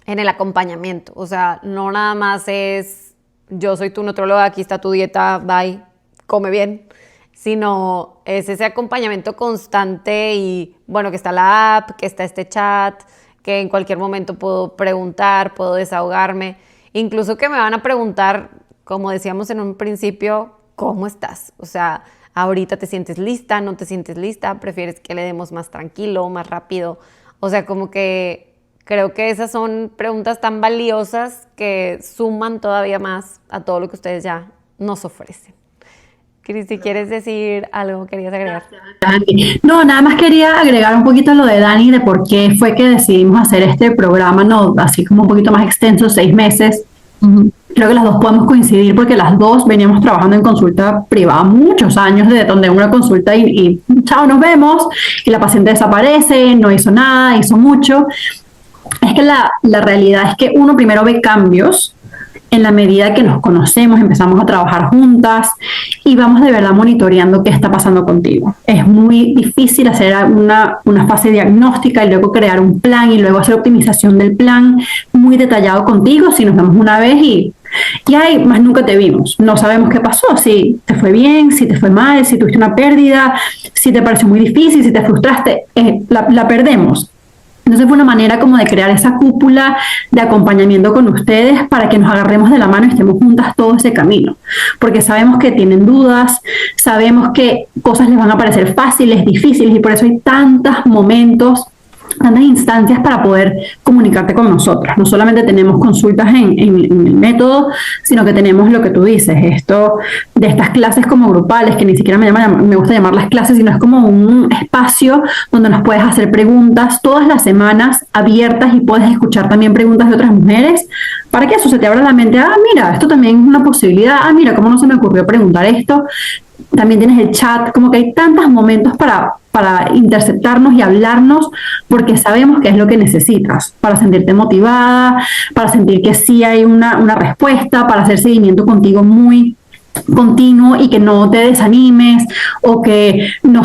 en el acompañamiento. O sea, no nada más es yo soy tu nutróloga, aquí está tu dieta, bye, come bien, sino es ese acompañamiento constante y bueno, que está la app, que está este chat, que en cualquier momento puedo preguntar, puedo desahogarme, incluso que me van a preguntar, como decíamos en un principio, ¿cómo estás? O sea, ahorita te sientes lista, no te sientes lista, prefieres que le demos más tranquilo, más rápido. O sea, como que creo que esas son preguntas tan valiosas que suman todavía más a todo lo que ustedes ya nos ofrecen. Cristi, ¿quieres decir algo? ¿Querías agregar? Dani. No, nada más quería agregar un poquito lo de Dani, de por qué fue que decidimos hacer este programa, no, así como un poquito más extenso, 6 meses, Creo que las dos podemos coincidir porque las dos veníamos trabajando en consulta privada muchos años, de donde una consulta y chao, nos vemos, y la paciente desaparece, no hizo nada, hizo mucho. Es que la realidad es que uno primero ve cambios en la medida que nos conocemos, empezamos a trabajar juntas y vamos de verdad monitoreando qué está pasando contigo. Es muy difícil hacer una fase diagnóstica y luego crear un plan y luego hacer optimización del plan muy detallado contigo si nos vemos una vez y ahí más nunca te vimos. No sabemos qué pasó, si te fue bien, si te fue mal, si tuviste una pérdida, si te pareció muy difícil, si te frustraste, la perdemos. Entonces fue una manera como de crear esa cúpula de acompañamiento con ustedes para que nos agarremos de la mano y estemos juntas todo ese camino. Porque sabemos que tienen dudas, sabemos que cosas les van a parecer fáciles, difíciles, y por eso hay tantos momentos, tantas instancias para poder comunicarte con nosotras. No solamente tenemos consultas en el método, sino que tenemos lo que tú dices, esto de estas clases como grupales, que ni siquiera me gusta llamarlas clases, sino es como un espacio donde nos puedes hacer preguntas todas las semanas abiertas y puedes escuchar también preguntas de otras mujeres para que eso se te abra la mente. Mira, esto también es una posibilidad. Mira, cómo no se me ocurrió preguntar esto. También tienes el chat, como que hay tantos momentos para interceptarnos y hablarnos, porque sabemos que es lo que necesitas para sentirte motivada, para sentir que sí hay una respuesta, para hacer seguimiento contigo muy continuo y que no te desanimes o que no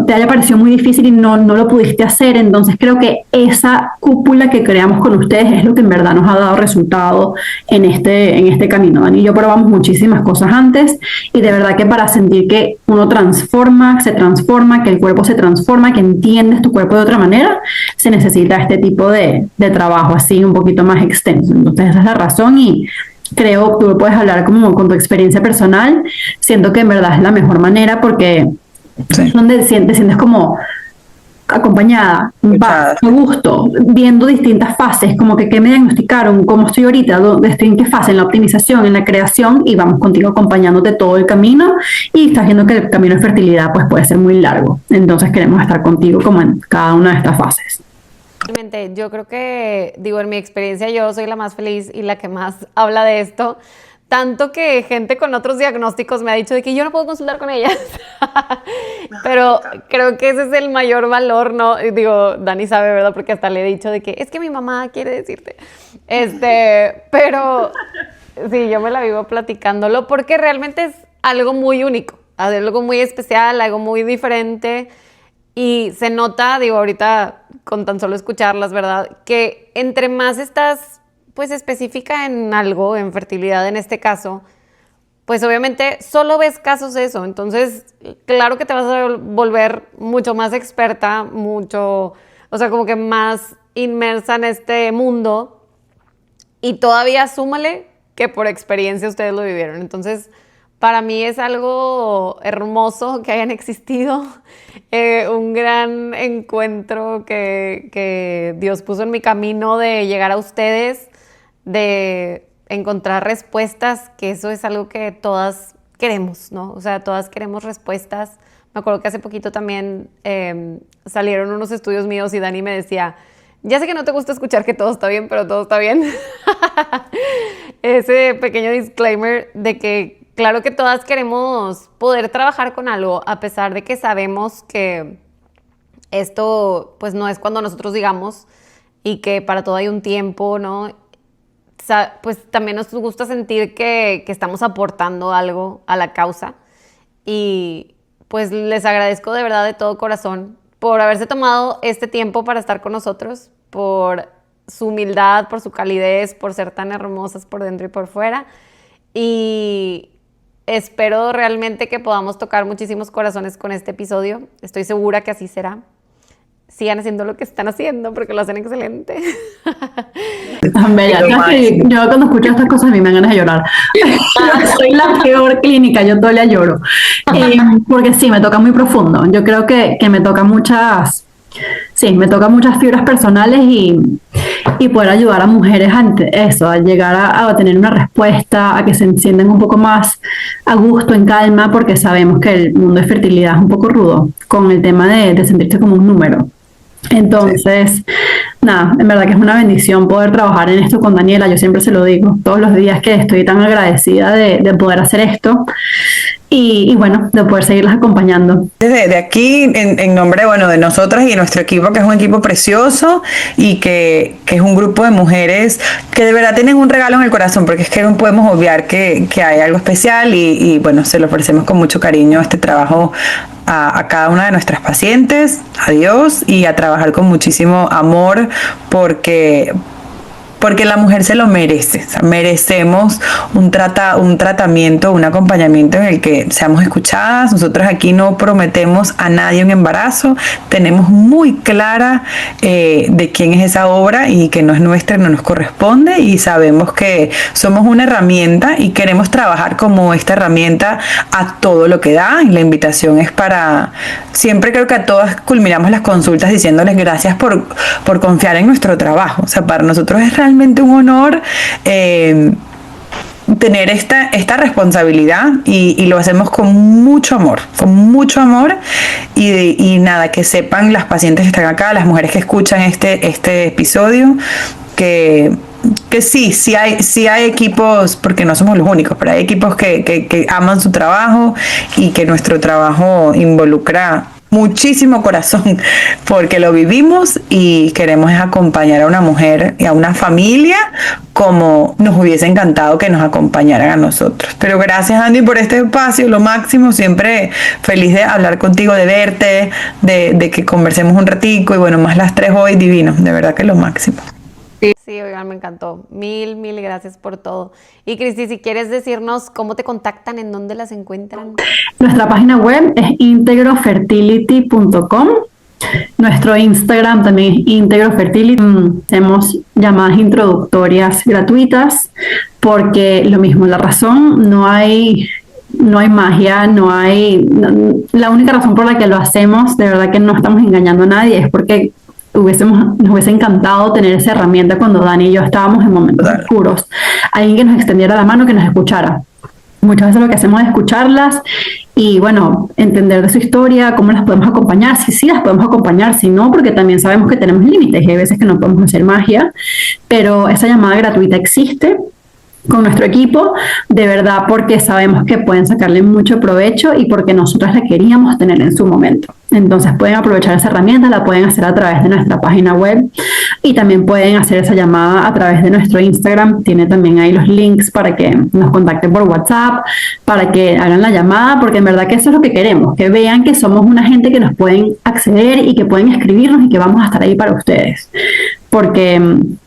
te haya parecido muy difícil y no lo pudiste hacer. Entonces creo que esa cúpula que creamos con ustedes es lo que en verdad nos ha dado resultado en este camino. Dani y yo probamos muchísimas cosas antes y de verdad que para sentir que uno se transforma, que el cuerpo se transforma, que entiendes tu cuerpo de otra manera, se necesita este tipo de trabajo así un poquito más extenso. Entonces esa es la razón y creo que tú puedes hablar como con tu experiencia personal. Siento que en verdad es la mejor manera porque es donde te sientes como acompañada, a gusto, viendo distintas fases, como que qué me diagnosticaron, cómo estoy ahorita, dónde estoy, en qué fase, en la optimización, en la creación, y vamos contigo acompañándote todo el camino y estás viendo que el camino de fertilidad pues puede ser muy largo. Entonces queremos estar contigo como en cada una de estas fases. Yo creo que, en mi experiencia yo soy la más feliz y la que más habla de esto, tanto que gente con otros diagnósticos me ha dicho de que yo no puedo consultar con ellas, pero creo que ese es el mayor valor, ¿no? Dani sabe, ¿verdad? Porque hasta le he dicho de que es que mi mamá quiere decirte, pero sí, yo me la vivo platicándolo porque realmente es algo muy único, algo muy especial, algo muy diferente. Y se nota, ahorita con tan solo escucharlas, ¿verdad? Que entre más estás, pues, específica en algo, en fertilidad en este caso, pues obviamente solo ves casos de eso. Entonces, claro que te vas a volver mucho más experta, como que más inmersa en este mundo. Y todavía súmale que por experiencia ustedes lo vivieron. Entonces, para mí es algo hermoso que hayan existido, un gran encuentro que Dios puso en mi camino de llegar a ustedes, de encontrar respuestas, que eso es algo que todas queremos, ¿no? O sea, todas queremos respuestas. Me acuerdo que hace poquito también salieron unos estudios míos y Dani me decía, ya sé que no te gusta escuchar que todo está bien, pero todo está bien. Ese pequeño disclaimer de que claro que todas queremos poder trabajar con algo, a pesar de que sabemos que esto pues no es cuando nosotros digamos y que para todo hay un tiempo, ¿no? Pues también nos gusta sentir que estamos aportando algo a la causa y pues les agradezco de verdad de todo corazón por haberse tomado este tiempo para estar con nosotros, por su humildad, por su calidez, por ser tan hermosas por dentro y por fuera y espero realmente que podamos tocar muchísimos corazones con este episodio. Estoy segura que así será. Sigan haciendo lo que están haciendo porque lo hacen excelente. Yo cuando escucho estas cosas a mí me dan ganas de llorar. Soy la peor clínica, yo todavía lloro. Porque sí, me toca muy profundo. Yo creo que me toca muchas fibras personales y poder ayudar a mujeres ante eso, a llegar a tener una respuesta, a que se sientan un poco más a gusto, en calma, porque sabemos que el mundo de fertilidad es un poco rudo con el tema de sentirse como un número. Entonces, Nada, en verdad que es una bendición poder trabajar en esto con Daniela. Yo siempre se lo digo, todos los días que estoy tan agradecida de poder hacer esto y bueno, de poder seguirlas acompañando. De aquí, en nombre, bueno, de nosotras y nuestro equipo, que es un equipo precioso y que es un grupo de mujeres que de verdad tienen un regalo en el corazón, porque es que no podemos obviar que hay algo especial y bueno, se lo ofrecemos con mucho cariño este trabajo a cada una de nuestras pacientes, a Dios, y a trabajar con muchísimo amor porque la mujer se lo merece. O sea, merecemos un tratamiento, un acompañamiento en el que seamos escuchadas. Nosotros aquí no prometemos a nadie un embarazo, tenemos muy clara de quién es esa obra y que no es nuestra, no nos corresponde, y sabemos que somos una herramienta y queremos trabajar como esta herramienta a todo lo que da. Y la invitación es para, siempre creo que a todas culminamos las consultas diciéndoles gracias por confiar en nuestro trabajo. O sea, para nosotros es realmente un honor tener esta responsabilidad y lo hacemos con mucho amor y nada, que sepan las pacientes que están acá, las mujeres que escuchan este episodio, que sí hay equipos, porque no somos los únicos, pero hay equipos que aman su trabajo y que nuestro trabajo involucra muchísimo corazón, porque lo vivimos y queremos acompañar a una mujer y a una familia como nos hubiese encantado que nos acompañaran a nosotros. Pero gracias, Andy, por este espacio, lo máximo, siempre feliz de hablar contigo, de verte, de que conversemos un ratico y bueno, más las tres hoy, divino, de verdad que lo máximo. Sí, oigan, me encantó. Mil gracias por todo. Y Cristi, si quieres decirnos cómo te contactan, en dónde las encuentran. Nuestra página web es integrofertility.com. Nuestro Instagram también es integrofertility. Tenemos llamadas introductorias gratuitas porque lo mismo, la razón, no hay magia, la única razón por la que lo hacemos, de verdad que no estamos engañando a nadie, es porque nos hubiese encantado tener esa herramienta cuando Dani y yo estábamos en momentos oscuros. Alguien que nos extendiera la mano, que nos escuchara. Muchas veces lo que hacemos es escucharlas y, bueno, entender de su historia, cómo las podemos acompañar, si sí las podemos acompañar, si no, porque también sabemos que tenemos límites y hay veces que no podemos hacer magia, pero esa llamada gratuita existe con nuestro equipo, de verdad, porque sabemos que pueden sacarle mucho provecho y porque nosotras la queríamos tener en su momento. Entonces pueden aprovechar esa herramienta, la pueden hacer a través de nuestra página web y también pueden hacer esa llamada a través de nuestro Instagram. Tiene también ahí los links para que nos contacten por WhatsApp, para que hagan la llamada, porque en verdad que eso es lo que queremos, que vean que somos una gente que nos pueden acceder y que pueden escribirnos y que vamos a estar ahí para ustedes. Porque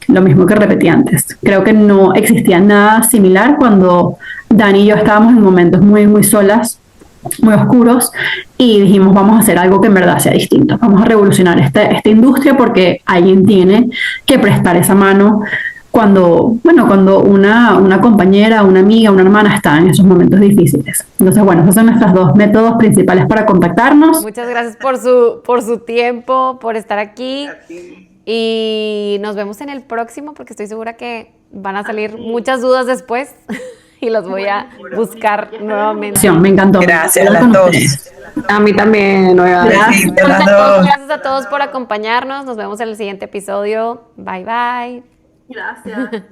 lo mismo que repetí antes, creo que no existía nada similar cuando Dani y yo estábamos en momentos muy solas, muy oscuros, y dijimos vamos a hacer algo que en verdad sea distinto, vamos a revolucionar esta industria porque alguien tiene que prestar esa mano cuando una compañera, una amiga, una hermana está en esos momentos difíciles. Entonces, bueno, esos son nuestros dos métodos principales para contactarnos. Muchas gracias por su tiempo, por estar aquí. Y nos vemos en el próximo, porque estoy segura que van a salir muchas dudas después y los voy a buscar nuevamente. Me encantó. Gracias a las dos. A mí también. Gracias. Gracias a todos por acompañarnos. Nos vemos en el siguiente episodio. Bye. Gracias.